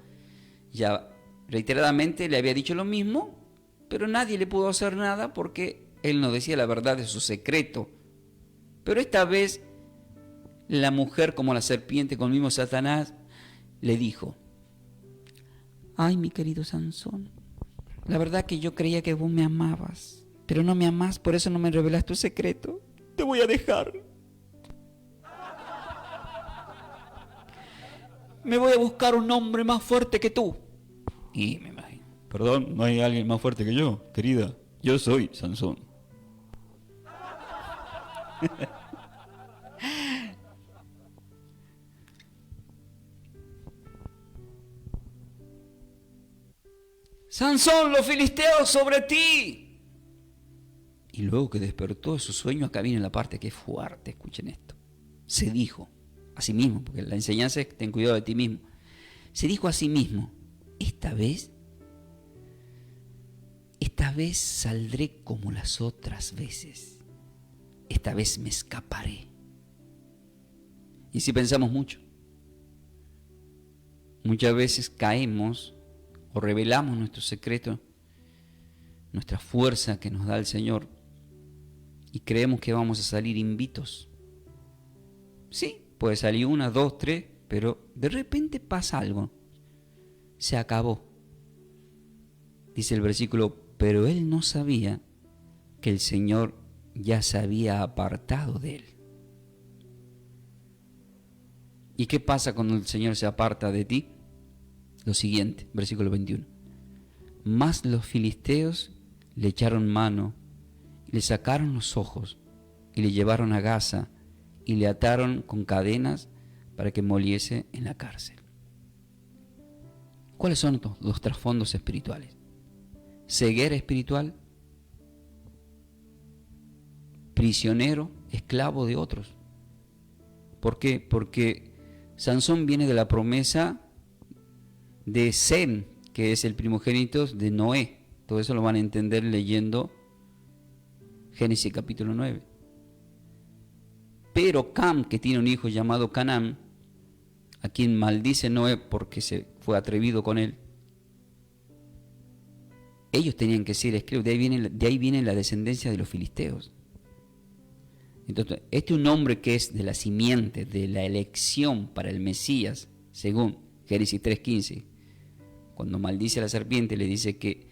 Speaker 2: ya reiteradamente le había dicho lo mismo, pero nadie le pudo hacer nada porque él no decía la verdad de su secreto. Pero esta vez la mujer, como la serpiente con el mismo Satanás, le dijo: ay, mi querido Sansón, la verdad que yo creía que vos me amabas, pero no me amás, por eso no me revelas tu secreto. Te voy a dejar. Me voy a buscar un hombre más fuerte que tú. Y me imagino: perdón, ¿no hay alguien más fuerte que yo, querida? Yo soy Sansón. Sansón, los filisteos sobre ti. Y luego que despertó de su sueño, acá viene la parte que es fuerte, escuchen esto. Se dijo a sí mismo, porque la enseñanza es: ten cuidado de ti mismo. Se dijo a sí mismo: esta vez saldré como las otras veces. Esta vez me escaparé. Y si pensamos mucho, muchas veces caemos o revelamos nuestro secreto, nuestra fuerza que nos da el Señor, y creemos que vamos a salir invitos. Sí, puede salir 1, 2, 3, pero de repente pasa algo. Se acabó. Dice el versículo: pero él no sabía que el Señor ya se había apartado de él. ¿Y qué pasa cuando el Señor se aparta de ti? Lo siguiente, versículo 21. Mas los filisteos le echaron mano, y le sacaron los ojos, y le llevaron a Gaza, y le ataron con cadenas para que moliese en la cárcel. ¿Cuáles son los trasfondos espirituales? Ceguera espiritual, prisionero, esclavo de otros. ¿Por qué? Porque Sansón viene de la promesa de Sem, que es el primogénito de Noé. Todo eso lo van a entender leyendo Génesis capítulo 9. Pero Cam, que tiene un hijo llamado Canaán, a quien maldice Noé porque se fue atrevido con él, ellos tenían que ser esclavos. De ahí viene la descendencia de los filisteos. Entonces, este es un hombre que es de la simiente, de la elección para el Mesías, según Génesis 3:15. Cuando maldice a la serpiente, le dice que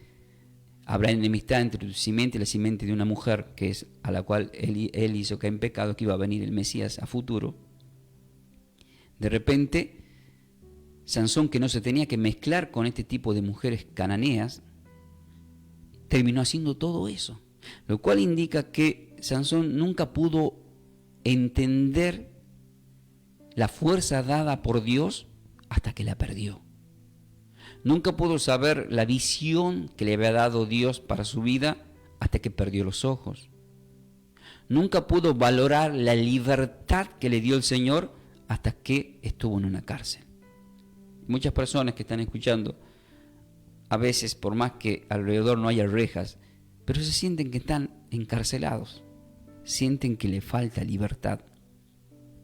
Speaker 2: habrá enemistad entre tu simiente y la simiente de una mujer, que es a la cual él hizo caer en pecado, que iba a venir el Mesías a futuro. De repente, Sansón, que no se tenía que mezclar con este tipo de mujeres cananeas, terminó haciendo todo eso, lo cual indica que Sansón nunca pudo entender la fuerza dada por Dios hasta que la perdió. Nunca pudo saber la visión que le había dado Dios para su vida hasta que perdió los ojos. Nunca pudo valorar la libertad que le dio el Señor hasta que estuvo en una cárcel. Muchas personas que están escuchando, a veces, por más que alrededor no haya rejas, pero se sienten que están encarcelados, sienten que le falta libertad.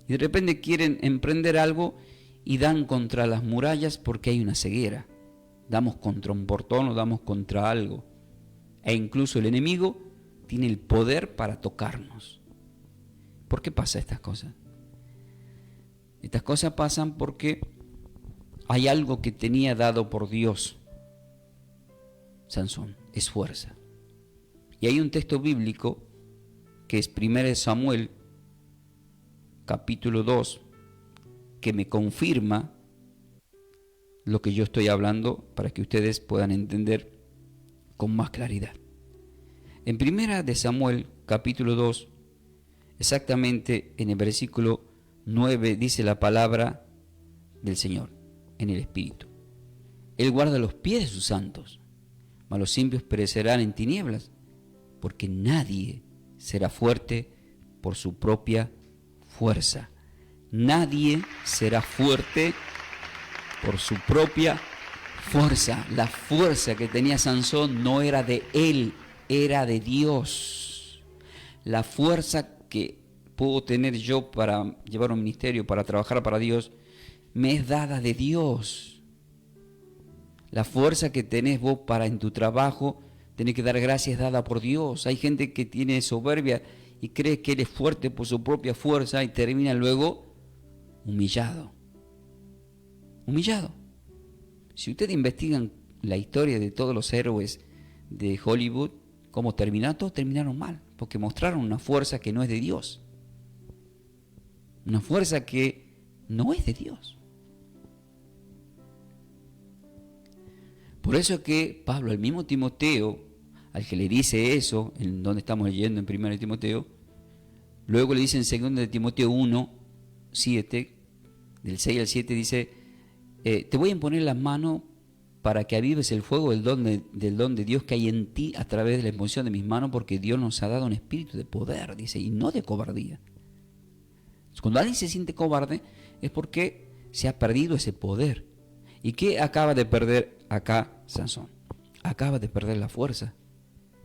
Speaker 2: Y de repente quieren emprender algo y dan contra las murallas porque hay una ceguera. Damos contra un portón o damos contra algo. E incluso el enemigo tiene el poder para tocarnos. ¿Por qué pasa estas cosas? Estas cosas pasan porque hay algo que tenía dado por Dios Sansón, es fuerza. Y hay un texto bíblico que es 1 Samuel, capítulo 2, que me confirma lo que yo estoy hablando para que ustedes puedan entender con más claridad. En 1 Samuel, capítulo 2, exactamente en el versículo 9, dice la palabra del Señor en el Espíritu. Él guarda los pies de sus santos, mas los impios perecerán en tinieblas, porque nadie será fuerte por su propia fuerza. Nadie será fuerte por su propia fuerza. La fuerza que tenía Sansón no era de él, era de Dios. La fuerza que puedo tener yo para llevar un ministerio, para trabajar para Dios, me es dada de Dios. La fuerza que tenés vos para en tu trabajo, tenés que dar gracias dada por Dios. Hay gente que tiene soberbia y cree que él es fuerte por su propia fuerza y termina luego humillado. Humillado. Si ustedes investigan la historia de todos los héroes de Hollywood, cómo terminaron, todos terminaron mal, porque mostraron una fuerza que no es de Dios. Una fuerza que no es de Dios. Por eso es que Pablo, el mismo Timoteo, al que le dice eso, en donde estamos leyendo en 1 Timoteo, luego le dice en 2 Timoteo 1, 7, del 6 al 7, dice, te voy a imponer las manos para que avives el fuego del don de Dios que hay en ti a través de la imposición de mis manos, porque Dios nos ha dado un espíritu de poder, dice, y no de cobardía. Cuando alguien se siente cobarde es porque se ha perdido ese poder. ¿Y qué acaba de perder acá Sansón? Acaba de perder la fuerza.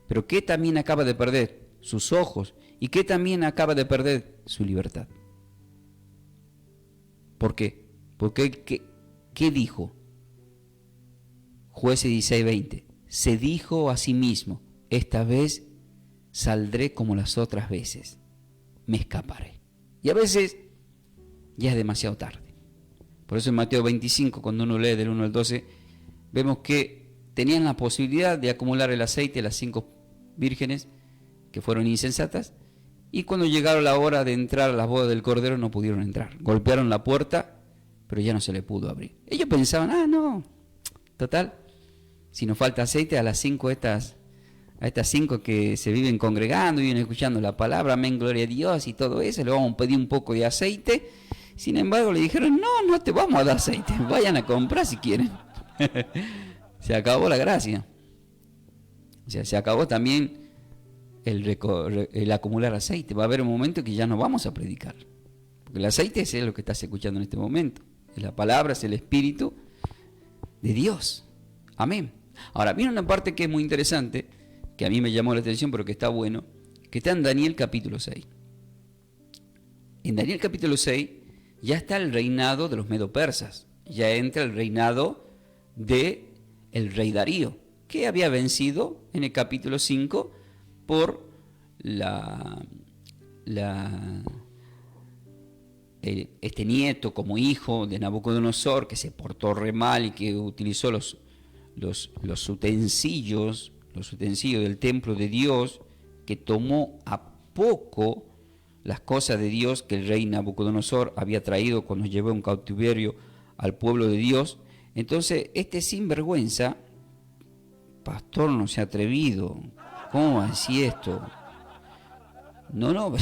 Speaker 2: ¿Pero qué también acaba de perder? Sus ojos. ¿Y qué también acaba de perder? Su libertad. ¿Por qué? Porque ¿qué dijo? Jueces 16:20. Se dijo a sí mismo, esta vez saldré como las otras veces. Me escaparé. Y a veces ya es demasiado tarde. Por eso en Mateo 25, cuando uno lee del 1 al 12, vemos que tenían la posibilidad de acumular el aceite de las 5 vírgenes que fueron insensatas, y cuando llegaron la hora de entrar a las bodas del Cordero no pudieron entrar. Golpearon la puerta, pero ya no se le pudo abrir. Ellos pensaban, no, total, si nos falta aceite a las 5 a estas 5 que se viven congregando, viven escuchando la palabra, amén, gloria a Dios y todo eso, le vamos a pedir un poco de aceite. Sin embargo, le dijeron, no te vamos a dar aceite, vayan a comprar si quieren. Se acabó la gracia. O sea, se acabó también el acumular aceite. Va a haber un momento que ya no vamos a predicar. Porque el aceite es lo que estás escuchando en este momento. Es la palabra, es el Espíritu de Dios. Amén. Ahora, viene una parte que es muy interesante, que a mí me llamó la atención, pero que está bueno, que está en Daniel capítulo 6. En Daniel capítulo 6 ya está el reinado de los medo-persas, ya entra el reinado de el rey Darío, que había vencido en el capítulo 5 por este nieto como hijo de Nabucodonosor, que se portó re mal y que utilizó los utensilios del templo de Dios, que tomó a poco las cosas de Dios que el rey Nabucodonosor había traído cuando llevó un cautiverio al pueblo de Dios. Entonces, este sinvergüenza, pastor, no se ha atrevido, ¿cómo va a decir esto? No,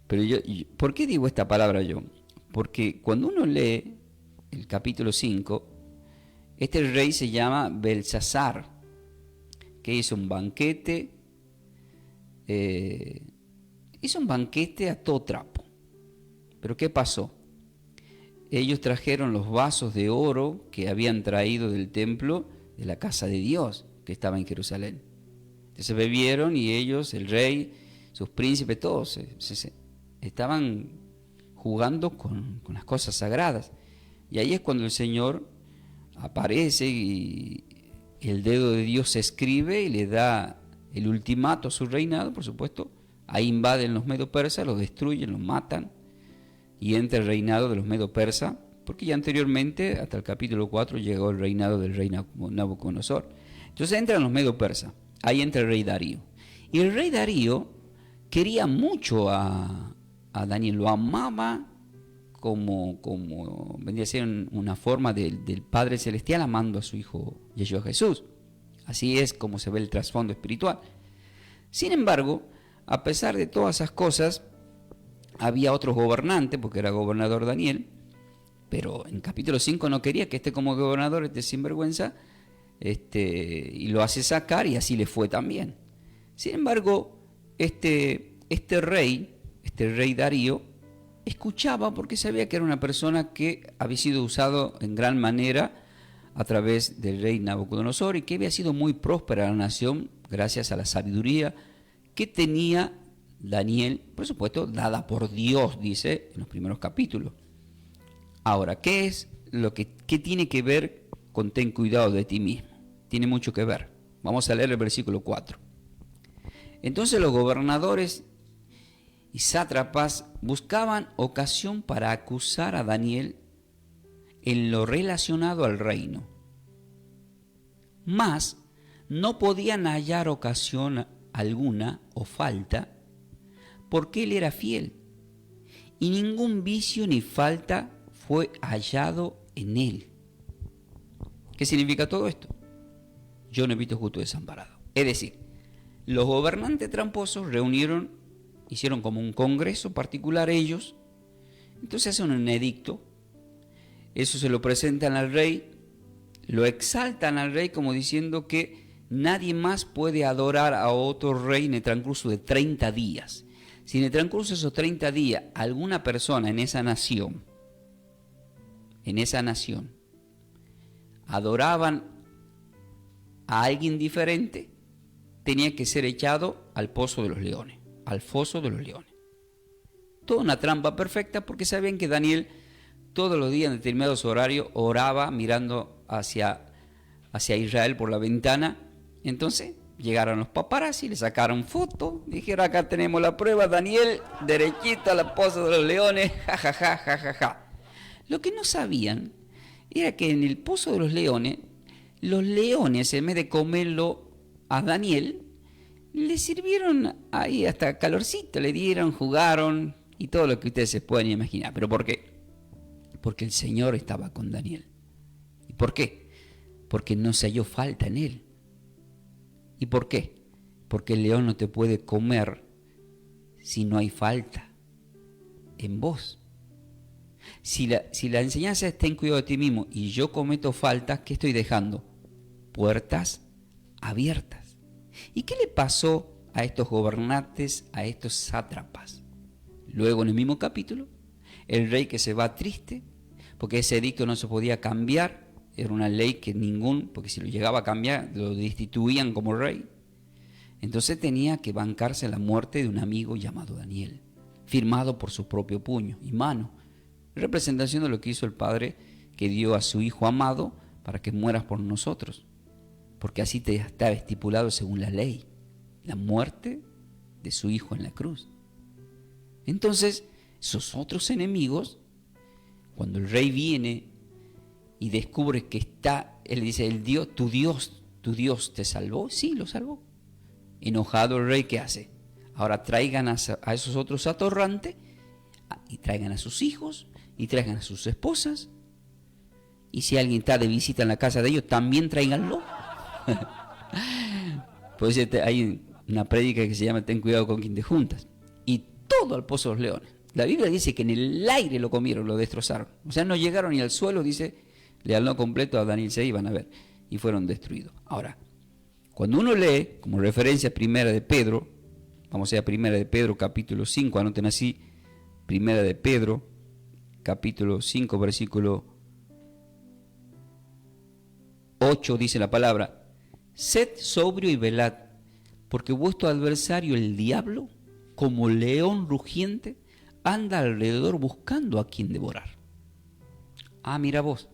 Speaker 2: pero yo, ¿por qué digo esta palabra yo? Porque cuando uno lee el capítulo 5, este rey se llama Belsasar, que hizo un banquete, a todo trapo. ¿Pero qué pasó? Ellos trajeron los vasos de oro que habían traído del templo de la casa de Dios, que estaba en Jerusalén. Entonces bebieron y ellos, el rey, sus príncipes, todos estaban jugando con las cosas sagradas. Y ahí es cuando el Señor aparece y el dedo de Dios se escribe y le da el ultimato a su reinado, por supuesto. Ahí invaden los medo-persas, los destruyen, los matan y entra el reinado de los medo-persas, porque ya anteriormente, hasta el capítulo 4, llegó el reinado del rey Nabucodonosor. Entonces entran los medo-persas, ahí entra el rey Darío. Y el rey Darío quería mucho a Daniel, lo amaba como vendría a ser una forma del Padre Celestial amando a su Hijo Yeshua Jesús. Así es como se ve el trasfondo espiritual. Sin embargo, a pesar de todas esas cosas, había otro gobernante, porque era gobernador Daniel, pero en capítulo 5 no quería que esté como gobernador este sinvergüenza, y lo hace sacar, y así le fue también. Sin embargo, este rey Darío, escuchaba porque sabía que era una persona que había sido usado en gran manera a través del rey Nabucodonosor y que había sido muy próspera la nación gracias a la sabiduría que tenía Daniel, por supuesto, dada por Dios, dice en los primeros capítulos. Ahora, ¿qué tiene que ver con ten cuidado de ti mismo? Tiene mucho que ver. Vamos a leer el versículo 4. Entonces los gobernadores y sátrapas buscaban ocasión para acusar a Daniel en lo relacionado al reino, mas no podían hallar ocasión alguna o falta, porque él era fiel, y ningún vicio ni falta fue hallado en él. ¿Qué significa todo esto? Yo no he visto justo desamparado. Es decir, los gobernantes tramposos hicieron como un congreso particular ellos, entonces hacen un edicto, eso se lo presentan al rey, lo exaltan al rey como diciendo que nadie más puede adorar a otro rey en el transcurso de 30 días. Si en el transcurso de esos 30 días alguna persona en esa nación, adoraban a alguien diferente, tenía que ser echado al pozo de los leones, al foso de los leones. Toda una trampa perfecta porque sabían que Daniel todos los días en determinados horarios oraba mirando hacia Israel por la ventana. Entonces llegaron los paparazzi, le sacaron foto, dijeron acá tenemos la prueba, Daniel derechito al pozo de los leones, jajaja, jajaja. Lo que no sabían era que en el pozo de los leones en vez de comerlo a Daniel, le sirvieron ahí hasta calorcito, le dieron, jugaron y todo lo que ustedes se pueden imaginar. ¿Pero por qué? Porque el Señor estaba con Daniel. ¿Y por qué? Porque no se halló falta en él. ¿Y por qué? Porque el león no te puede comer si no hay falta en vos. Si la enseñanza es ten cuidado de ti mismo y yo cometo faltas, ¿qué estoy dejando? Puertas abiertas. ¿Y qué le pasó a estos gobernantes, a estos sátrapas? Luego en el mismo capítulo, el rey que se va triste, porque ese edicto no se podía cambiar, era una ley que porque si lo llegaba a cambiar, lo destituían como rey. Entonces tenía que bancarse la muerte de un amigo llamado Daniel, firmado por su propio puño y mano, representación de lo que hizo el Padre que dio a su Hijo amado para que mueras por nosotros, porque así te estaba estipulado según la ley, la muerte de su Hijo en la cruz. Entonces, esos otros enemigos, cuando el rey viene y descubre que él dice, tu Dios te salvó, sí, lo salvó. Enojado el rey, ¿qué hace? Ahora traigan a esos otros atorrantes y traigan a sus hijos y traigan a sus esposas. Y si alguien está de visita en la casa de ellos, también tráiganlo. Pues hay una prédica que se llama ten cuidado con quien te juntas. Y todo al pozo de los leones. La Biblia dice que en el aire lo comieron, lo destrozaron. O sea, no llegaron ni al suelo, dice, le habló completo a Daniel 6, van a ver, y fueron destruidos. Ahora, cuando uno lee, como referencia primera de Pedro, vamos a ir a primera de Pedro capítulo 5, anoten así, primera de Pedro capítulo 5, versículo 8, dice la palabra, sed sobrio y velad, porque vuestro adversario el diablo, como león rugiente, anda alrededor buscando a quien devorar. Ah, mira vos.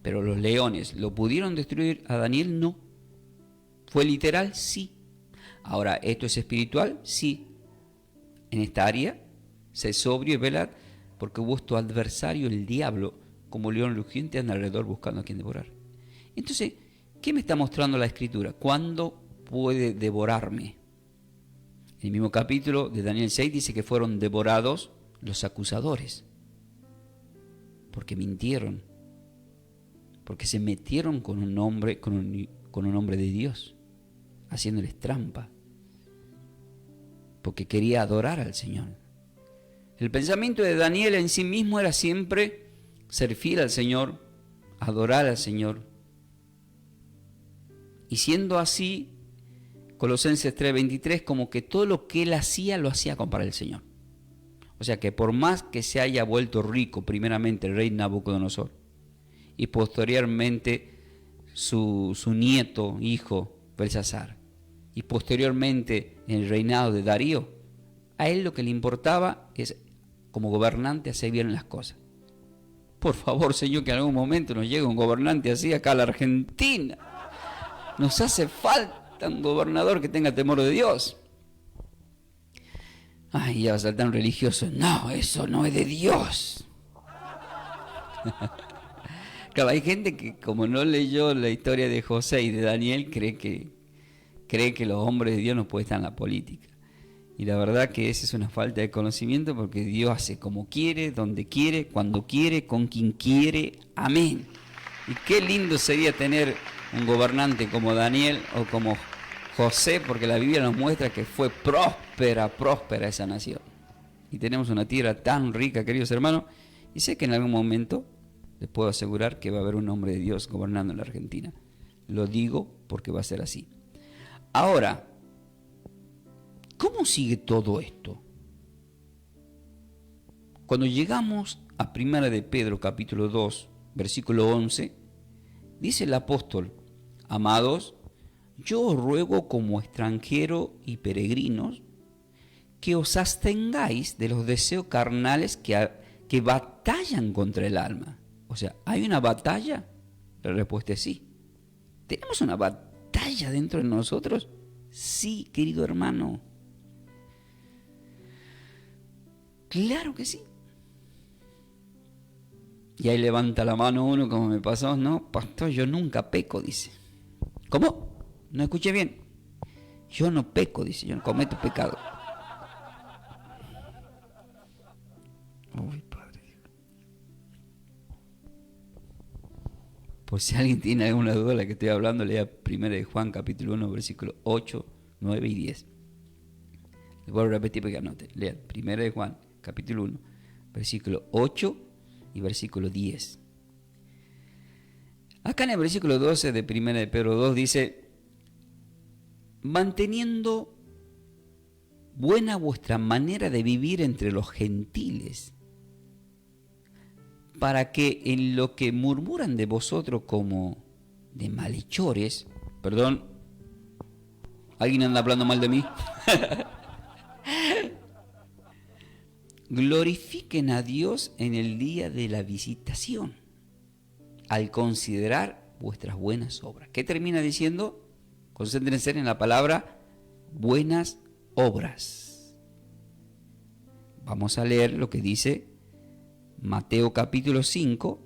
Speaker 2: Pero los leones, ¿lo pudieron destruir a Daniel? No. ¿Fue literal? Sí. Ahora, ¿esto es espiritual? Sí. En esta área, sé sobrio y velad, porque vuestro adversario, el diablo, como león rugiente, anda alrededor buscando a quien devorar. Entonces, ¿qué me está mostrando la Escritura? ¿Cuándo puede devorarme? En el mismo capítulo de Daniel 6 dice que fueron devorados los acusadores, porque mintieron, porque se metieron con un hombre, con un hombre de Dios, haciéndoles trampa, porque quería adorar al Señor. El pensamiento de Daniel en sí mismo era siempre ser fiel al Señor, adorar al Señor. Y siendo así, Colosenses 3:23, como que todo lo que él hacía, lo hacía para el Señor. O sea que por más que se haya vuelto rico, primeramente el rey Nabucodonosor, y posteriormente su nieto, hijo, Belsasar, y posteriormente en el reinado de Darío, a él lo que le importaba es, como gobernante, hacer bien las cosas. Por favor, Señor, que en algún momento nos llegue un gobernante así acá a la Argentina. Nos hace falta un gobernador que tenga temor de Dios. Ay, ya va a ser tan religioso. No, eso no es de Dios. Claro, hay gente que como no leyó la historia de José y de Daniel, cree que los hombres de Dios no pueden estar en la política. Y la verdad que esa es una falta de conocimiento, porque Dios hace como quiere, donde quiere, cuando quiere, con quien quiere. Amén. Y qué lindo sería tener un gobernante como Daniel o como José, porque la Biblia nos muestra que fue próspera esa nación. Y tenemos una tierra tan rica, queridos hermanos, y sé que en algún momento les puedo asegurar que va a haber un hombre de Dios gobernando en la Argentina. Lo digo porque va a ser así. Ahora, ¿cómo sigue todo esto? Cuando llegamos a 1 de Pedro capítulo 2, versículo 11, dice el apóstol: amados, yo os ruego como extranjero y peregrinos que os abstengáis de los deseos carnales que batallan contra el alma. O sea, ¿hay una batalla? La respuesta es sí. ¿Tenemos una batalla dentro de nosotros? Sí, querido hermano. Claro que sí. Y ahí levanta la mano uno, como me pasó. No, pastor, yo nunca peco, dice. ¿Cómo? No escuché bien. Yo no peco, dice, yo no cometo pecado. Uy, Padre. Por si alguien tiene alguna duda de la que estoy hablando, lea 1 de Juan capítulo 1, versículos 8, 9 y 10. Les voy a repetir para que anoten. Lea 1 de Juan capítulo 1, versículo 8 y versículo 10. Acá en el versículo 12 de 1 de Pedro 2 dice: manteniendo buena vuestra manera de vivir entre los gentiles, para que en lo que murmuran de vosotros como de malhechores, perdón, ¿alguien anda hablando mal de mí? Glorifiquen a Dios en el día de la visitación, al considerar vuestras buenas obras. ¿Qué termina diciendo? Concéntrense en la palabra buenas obras. Vamos a leer lo que dice Mateo capítulo 5,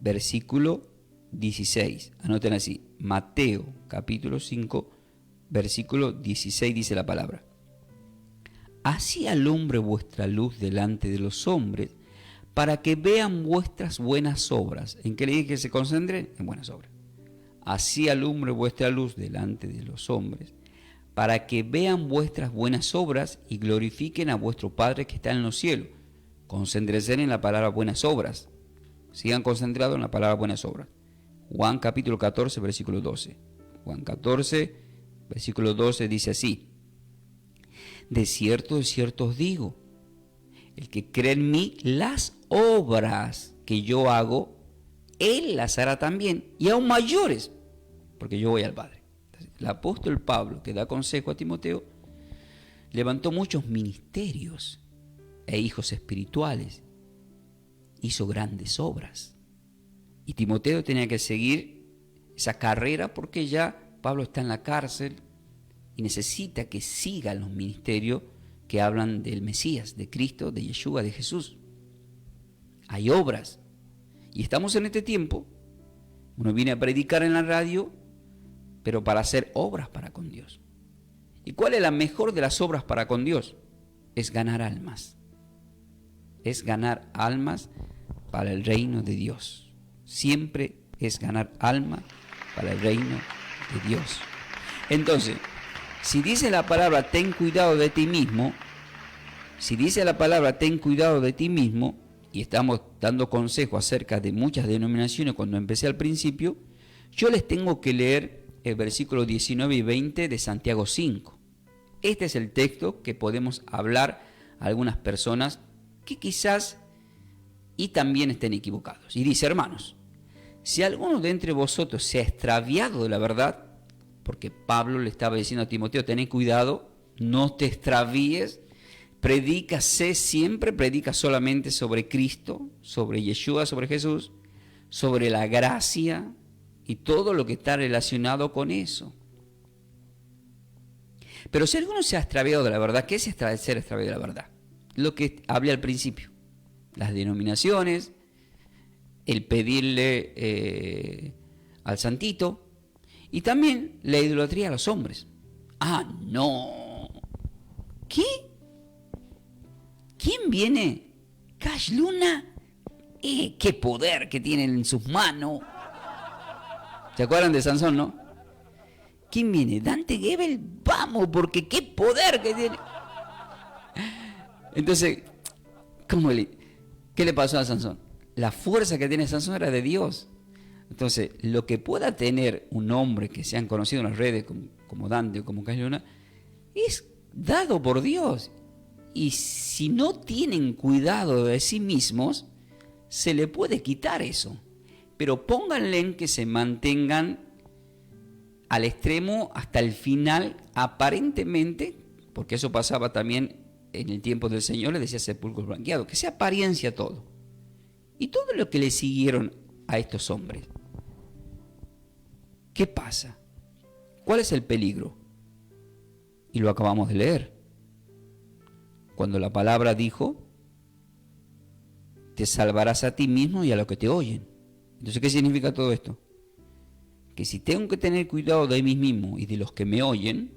Speaker 2: versículo 16. Anoten así. Mateo capítulo 5, versículo 16 dice la palabra: así alumbre vuestra luz delante de los hombres, para que vean vuestras buenas obras. ¿En qué le dije que se concentren? En buenas obras. Así alumbre vuestra luz delante de los hombres, para que vean vuestras buenas obras y glorifiquen a vuestro Padre que está en los cielos. Concéntrense en la palabra buenas obras. Sigan concentrados en la palabra buenas obras. Juan capítulo 14, versículo 12. Juan 14, versículo 12 dice así: de cierto os digo, el que cree en mí, las obras que yo hago, él las hará también, y aún mayores, porque yo voy al Padre. El apóstol Pablo, que da consejo a Timoteo, levantó muchos ministerios e hijos espirituales. Hizo grandes obras. Y Timoteo tenía que seguir esa carrera porque ya Pablo está en la cárcel y necesita que sigan los ministerios que hablan del Mesías, de Cristo, de Yeshua, de Jesús. Hay obras. Y estamos en este tiempo. Uno viene a predicar en la radio, pero para hacer obras para con Dios. ¿Y cuál es la mejor de las obras para con Dios? Es ganar almas. Es ganar almas para el reino de Dios. Siempre es ganar alma para el reino de Dios. Entonces, si dice la palabra ten cuidado de ti mismo, si dice la palabra ten cuidado de ti mismo, y estamos dando consejo acerca de muchas denominaciones cuando empecé al principio, yo les tengo que leer el versículo 19 y 20 de Santiago 5. Este es el texto que podemos hablar a algunas personas que quizás y también estén equivocados. Y dice, hermanos, si alguno de entre vosotros se ha extraviado de la verdad, porque Pablo le estaba diciendo a Timoteo, ten cuidado, no te extravíes, predícase siempre, predica solamente sobre Cristo, sobre Yeshua, sobre Jesús, sobre la gracia y todo lo que está relacionado con eso. Pero si alguno se ha extraviado de la verdad, ¿qué es ser extraviado de la verdad? Lo que hablé al principio, las denominaciones, el pedirle al santito y también la idolatría a los hombres. Ah, no. ¿Qué? ¿Quién viene? Cash Luna. ¡Qué poder que tienen en sus manos! ¿Se acuerdan de Sansón, no? ¿Quién viene? Dante Gebel. Vamos, porque qué poder que tiene. Entonces, ¿qué le pasó a Sansón? La fuerza que tiene Sansón era de Dios. Entonces, lo que pueda tener un hombre que se han conocido en las redes como Dante o como Cash Luna es dado por Dios. Y si no tienen cuidado de sí mismos, se le puede quitar eso. Pero pónganle en que se mantengan al extremo hasta el final, aparentemente, porque eso pasaba también en el tiempo del Señor, le decía sepulcros blanqueados, que sea apariencia todo. Y todo lo que le siguieron a estos hombres. ¿Qué pasa? ¿Cuál es el peligro? Y lo acabamos de leer. Cuando la palabra dijo, te salvarás a ti mismo y a los que te oyen. Entonces, ¿qué significa todo esto? Que si tengo que tener cuidado de mí mismo y de los que me oyen,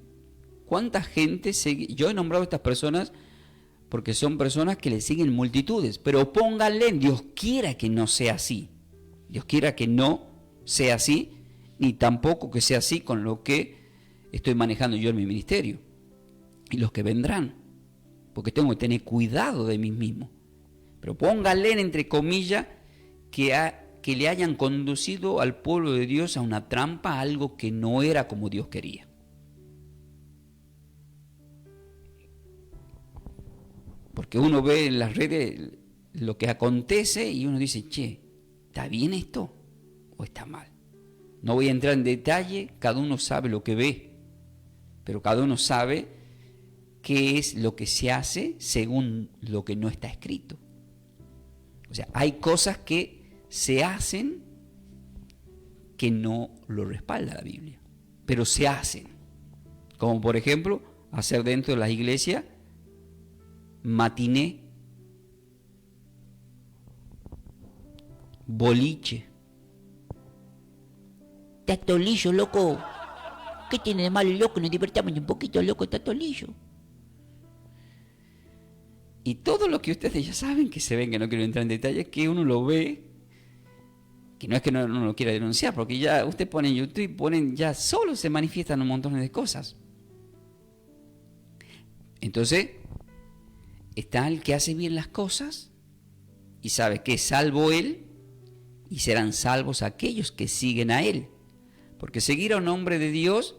Speaker 2: ¿cuánta gente sigue? Yo he nombrado a estas personas porque son personas que le siguen multitudes, pero pónganle, Dios quiera que no sea así. Dios quiera que no sea así, ni tampoco que sea así con lo que estoy manejando yo en mi ministerio y los que vendrán. Porque tengo que tener cuidado de mí mismo. Pero póngale entre comillas que le hayan conducido al pueblo de Dios a una trampa, a algo que no era como Dios quería. Porque uno ve en las redes lo que acontece y uno dice, che, ¿está bien esto o está mal? No voy a entrar en detalle, cada uno sabe lo que ve, pero cada uno sabe qué es lo que se hace según lo que no está escrito. O sea, hay cosas que se hacen que no lo respalda la Biblia, pero se hacen. Como por ejemplo, hacer dentro de las iglesias matiné, boliche. Está tolillo, loco. ¿Qué tiene de malo, loco? Nos divertamos un poquito, loco, está tolillo. Y todo lo que ustedes ya saben, que se ven, que no quiero entrar en detalles, que uno lo ve, que no es que no lo quiera denunciar, porque ya usted pone en YouTube, ya solo se manifiestan un montón de cosas. Entonces, está el que hace bien las cosas y sabe que es salvo él y serán salvos aquellos que siguen a él. Porque seguir a un hombre de Dios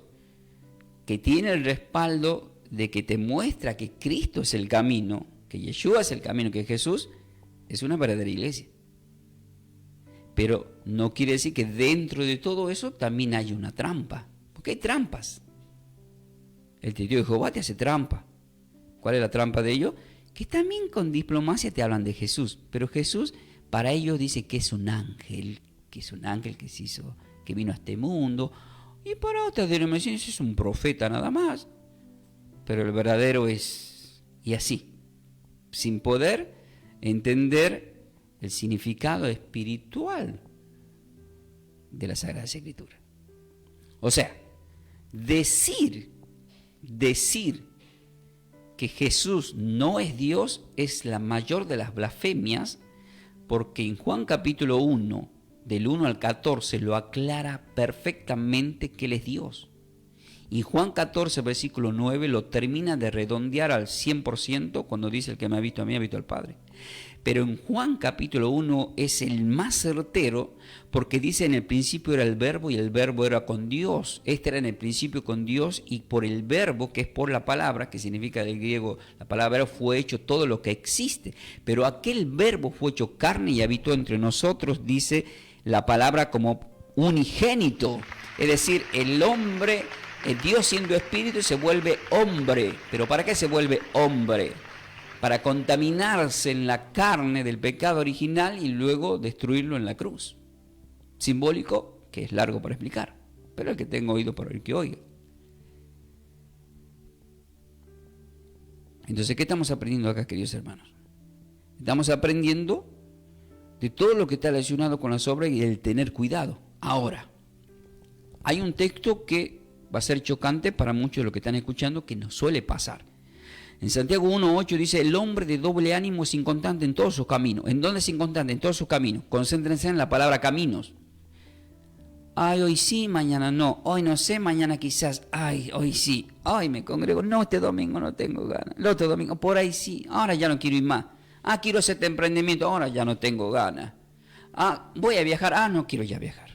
Speaker 2: que tiene el respaldo de que te muestra que Cristo es el camino, que Yeshua es el camino, que Jesús es una verdadera iglesia. Pero no quiere decir que dentro de todo eso también hay una trampa. Porque hay trampas. El testigo de Jehová te hace trampa. ¿Cuál es la trampa de ello? que también con diplomacia te hablan de Jesús, pero Jesús para ellos dice que es un ángel, que se hizo, que vino a este mundo, y para otras denominaciones es un profeta nada más, pero el verdadero es, y así, sin poder entender el significado espiritual de la Sagrada Escritura. O sea, decir que Jesús no es Dios es la mayor de las blasfemias, porque en Juan capítulo 1, del 1 al 14, lo aclara perfectamente que Él es Dios. Y Juan 14, versículo 9, lo termina de redondear al 100% cuando dice: el que me ha visto a mí, ha visto al Padre. Pero en Juan capítulo 1 es el más certero, porque dice: en el principio era el verbo y el verbo era con Dios. Este era en el principio con Dios, y por el verbo, que es por la palabra, que significa del griego, la palabra, fue hecho todo lo que existe. Pero aquel verbo fue hecho carne y habitó entre nosotros, dice la palabra, como unigénito. Es decir, el hombre, Dios siendo espíritu, se vuelve hombre. ¿Pero para qué se vuelve hombre? Para contaminarse en la carne del pecado original y luego destruirlo en la cruz. Simbólico, que es largo para explicar, pero el que tenga oído para el que oiga. Entonces, ¿qué estamos aprendiendo acá, queridos hermanos? Estamos aprendiendo de todo lo que está relacionado con las obras y el tener cuidado. Ahora, hay un texto que va a ser chocante para muchos de los que están escuchando, que nos suele pasar. En Santiago 1:8 dice: el hombre de doble ánimo es inconstante en todos sus caminos. ¿En dónde es inconstante? En todos sus caminos. Concéntrense en la palabra caminos. Ay, hoy sí, mañana no. Hoy no sé, mañana quizás. Ay, hoy sí. Ay, me congrego. No, este domingo no tengo ganas. El otro domingo, por ahí sí. Ahora ya no quiero ir más. Ah, quiero hacer este emprendimiento. Ahora ya no tengo ganas. Ah, voy a viajar. Ah, no quiero ya viajar.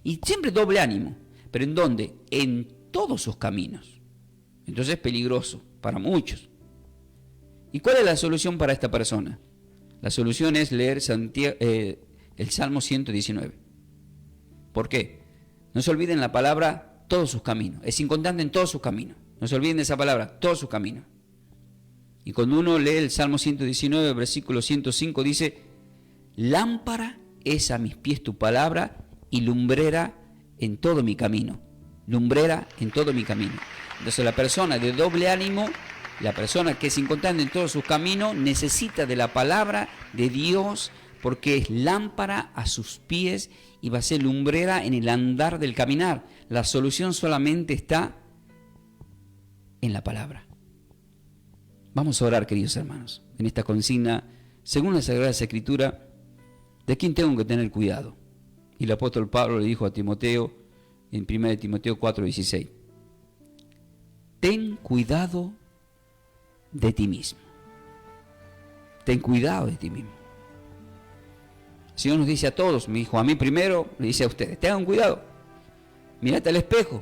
Speaker 2: Y siempre doble ánimo. ¿Pero en dónde? En todos sus caminos. Entonces es peligroso para muchos. ¿Y cuál es la solución para esta persona? La solución es leer el Salmo 119. ¿Por qué? No se olviden la palabra todos sus caminos. Es inconstante en todos sus caminos. No se olviden de esa palabra, todos sus caminos. Y cuando uno lee el Salmo 119, versículo 105, dice: lámpara es a mis pies tu palabra y lumbrera en todo mi camino. Lumbrera en todo mi camino. Entonces la persona de doble ánimo, la persona que es inconstante en todos sus caminos, necesita de la palabra de Dios, porque es lámpara a sus pies y va a ser lumbrera en el andar del caminar. La solución solamente está en la palabra. Vamos a orar, queridos hermanos, en esta consigna, según la Sagrada Escritura, de quién tengo que tener cuidado. Y el apóstol Pablo le dijo a Timoteo en 1 Timoteo 4:16: ten cuidado de ti mismo. Ten cuidado de ti mismo. El Señor nos dice a todos, me dijo a mí primero, le dice a ustedes: tengan cuidado. Mírate al espejo.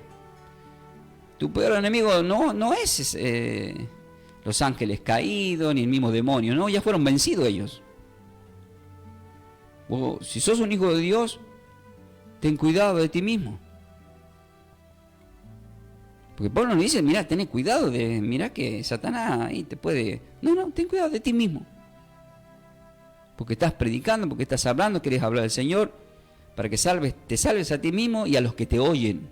Speaker 2: Tu peor enemigo no es los ángeles caídos, ni el mismo demonio, no, ya fueron vencidos ellos. O, si sos un hijo de Dios, ten cuidado de ti mismo. Porque Pablo nos dice: mira, ten cuidado mira que Satanás ahí te puede... No, ten cuidado de ti mismo. Porque estás predicando, porque estás hablando, querés hablar del Señor, para que te salves a ti mismo y a los que te oyen,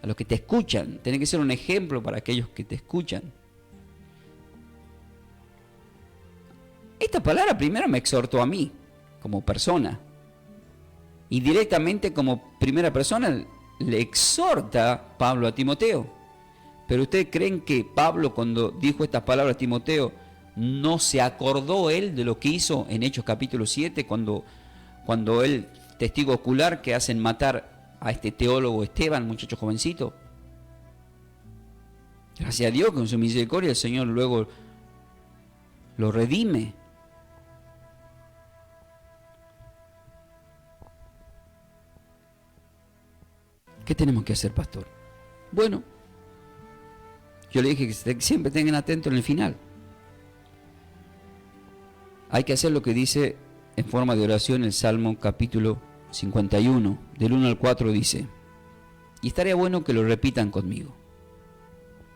Speaker 2: a los que te escuchan. Tenés que ser un ejemplo para aquellos que te escuchan. Esta palabra primero me exhortó a mí, como persona. Y directamente como primera persona le exhorta Pablo a Timoteo. Pero ustedes creen que Pablo, cuando dijo estas palabras a Timoteo, no se acordó él de lo que hizo en Hechos capítulo 7, cuando él, testigo ocular, que hacen matar a este teólogo Esteban, muchacho jovencito? Gracias a Dios, con su misericordia, el Señor luego lo redime. ¿Qué tenemos que hacer, pastor? Bueno, yo le dije que siempre tengan atento en el final. Hay que hacer lo que dice en forma de oración el Salmo capítulo 51, del 1 al 4 dice, y estaría bueno que lo repitan conmigo.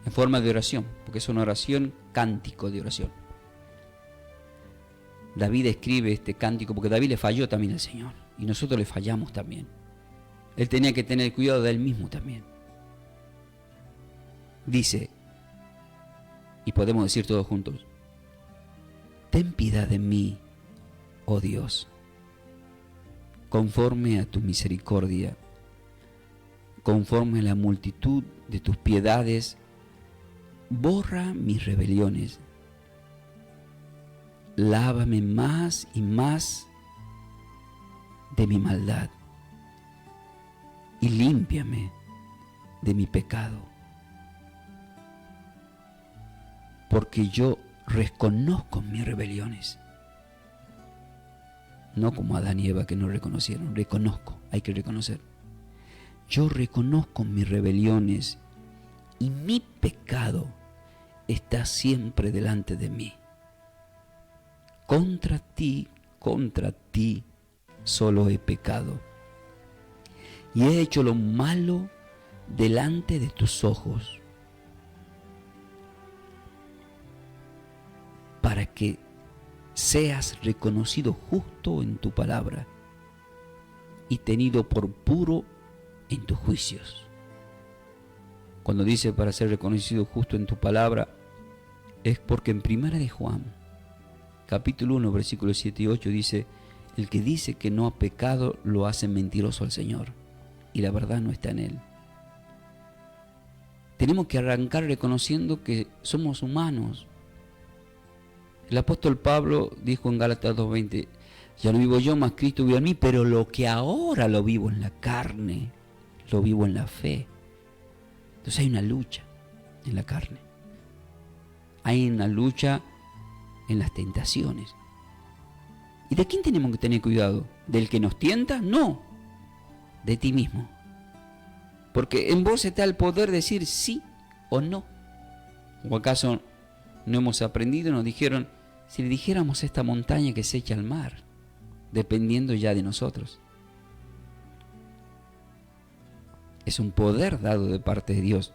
Speaker 2: en forma de oración, porque es una oración, cántico de oración. David escribe este cántico porque David le falló también al Señor y nosotros le fallamos también. Él tenía que tener cuidado de él mismo también. Dice, y podemos decir todos juntos: ten piedad de mí, oh Dios, conforme a tu misericordia, conforme a la multitud de tus piedades, borra mis rebeliones. Lávame más y más de mi maldad y límpiame de mi pecado. Porque yo reconozco mis rebeliones. No como Adán y Eva que no reconocieron. Reconozco, hay que reconocer. Yo reconozco mis rebeliones y mi pecado está siempre delante de mí. Contra ti solo he pecado y he hecho lo malo delante de tus ojos, para que seas reconocido justo en tu palabra y tenido por puro en tus juicios. Cuando dice para ser reconocido justo en tu palabra, es porque en 1 de Juan, capítulo 1, versículos 7 y 8 dice: el que dice que no ha pecado lo hace mentiroso al Señor, y la verdad no está en él. Tenemos que arrancar reconociendo que somos humanos. El apóstol Pablo dijo en Gálatas 2:20: ya no vivo yo, mas Cristo vive en mí, pero lo que ahora lo vivo en la carne, lo vivo en la fe. Entonces hay una lucha en la carne. Hay una lucha en las tentaciones. ¿Y de quién tenemos que tener cuidado? ¿Del que nos tienta? No, de ti mismo. Porque en vos está el poder de decir sí o no. ¿O acaso no hemos aprendido? Nos dijeron, si le dijéramos a esta montaña que se echa al mar, dependiendo ya de nosotros. Es un poder dado de parte de Dios.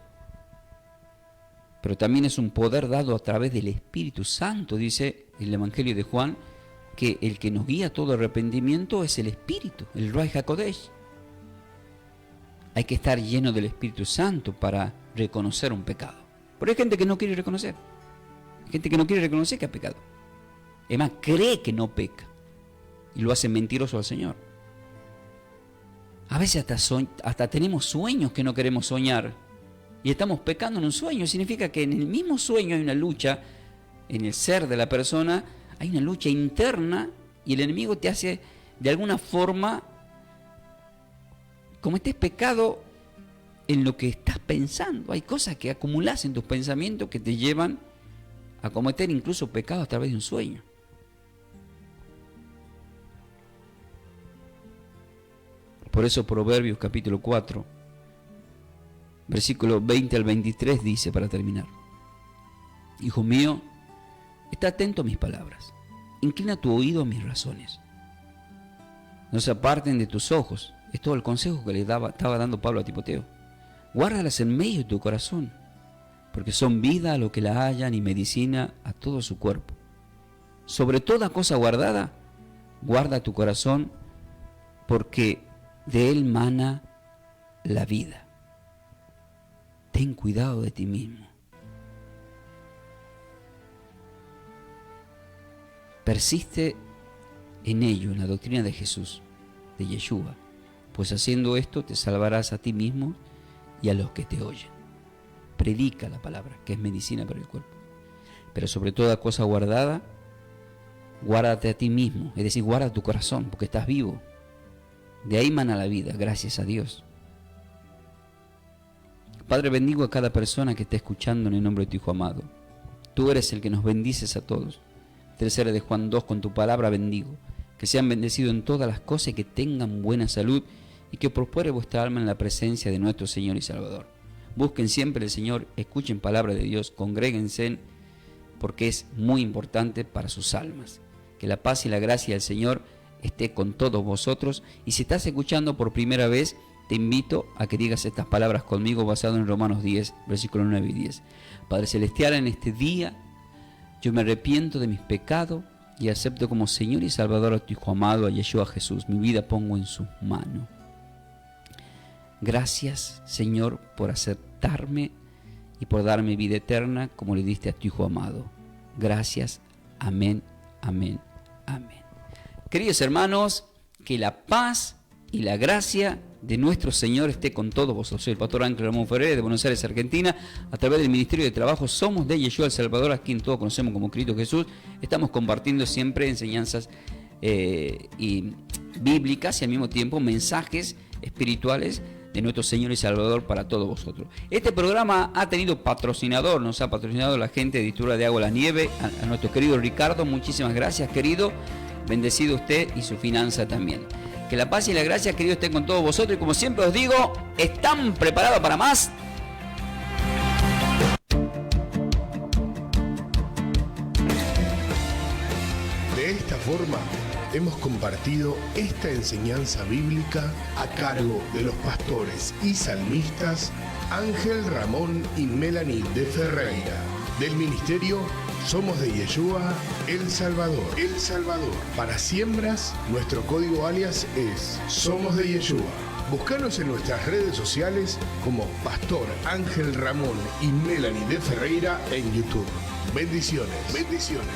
Speaker 2: Pero también es un poder dado a través del Espíritu Santo. Dice el Evangelio de Juan que el que nos guía a todo arrepentimiento es el Espíritu, el Ruach HaKodesh. Hay que estar lleno del Espíritu Santo para reconocer un pecado. Pero hay gente que no quiere reconocer. Hay gente que no quiere reconocer que ha pecado. Además, cree que no peca y lo hace mentiroso al Señor. A veces hasta tenemos sueños que no queremos soñar y estamos pecando en un sueño. Significa que en el mismo sueño hay una lucha, en el ser de la persona hay una lucha interna y el enemigo te hace de alguna forma cometes pecado en lo que estás pensando. Hay cosas que acumulas en tus pensamientos que te llevan a cometer incluso pecados a través de un sueño. Por eso Proverbios capítulo 4, versículo 20 al 23 dice, para terminar: hijo mío, está atento a mis palabras, inclina tu oído a mis razones, no se aparten de tus ojos. Es todo el consejo que estaba dando Pablo a Timoteo. Guárdalas en medio de tu corazón, porque son vida a lo que la hallan y medicina a todo su cuerpo. Sobre toda cosa guardada, guarda tu corazón, porque de él mana la vida. Ten cuidado de ti mismo. Persiste en ello, en la doctrina de Jesús, de Yeshua, pues haciendo esto te salvarás a ti mismo y a los que te oyen. Predica la palabra, que es medicina para el cuerpo. Pero sobre toda cosa guardada, guárdate a ti mismo, es decir, guarda tu corazón, porque estás vivo. De ahí mana la vida, gracias a Dios. Padre, bendigo a cada persona que está escuchando en el nombre de tu Hijo amado. Tú eres el que nos bendices a todos. 3 de Juan 2, con tu palabra bendigo. Que sean bendecidos en todas las cosas y que tengan buena salud y que prospere vuestra alma en la presencia de nuestro Señor y Salvador. Busquen siempre al Señor, escuchen palabra de Dios, congréguense, porque es muy importante para sus almas. Que la paz y la gracia del Señor esté con todos vosotros. Y si estás escuchando por primera vez, te invito a que digas estas palabras conmigo basado en Romanos 10, versículos 9 y 10. Padre Celestial, en este día yo me arrepiento de mis pecados y acepto como Señor y Salvador a tu Hijo amado, a Yeshua Jesús. Mi vida pongo en sus manos. Gracias, Señor, por aceptarme y por darme vida eterna como le diste a tu Hijo amado. Gracias. Amén, amén, amén. Queridos hermanos, que la paz y la gracia de nuestro Señor esté con todos vosotros. Soy el pastor Ángel Ramón Ferreira de Buenos Aires, Argentina. A través del Ministerio de Trabajo Somos de Yeshua El Salvador, a quien todos conocemos como Cristo Jesús. Estamos compartiendo siempre enseñanzas y bíblicas y al mismo tiempo mensajes espirituales de nuestro Señor y Salvador para todos vosotros. Este programa ha tenido patrocinador, nos ha patrocinado la gente de Editora de Agua La Nieve, a nuestro querido Ricardo. Muchísimas gracias, querido. Bendecido usted y su finanza también. Que la paz y la gracia, querido, estén con todos vosotros. Y como siempre os digo, ¿están preparados para más?
Speaker 1: De esta forma, hemos compartido esta enseñanza bíblica a cargo de los pastores y salmistas Ángel Ramón y Melanie de Ferreira, del ministerio Somos de Yeshua El Salvador. El Salvador. Para siembras, nuestro código alias es Somos de Yeshua. Búscanos en nuestras redes sociales como Pastor Ángel Ramón y Melanie de Ferreira en YouTube. Bendiciones. Bendiciones.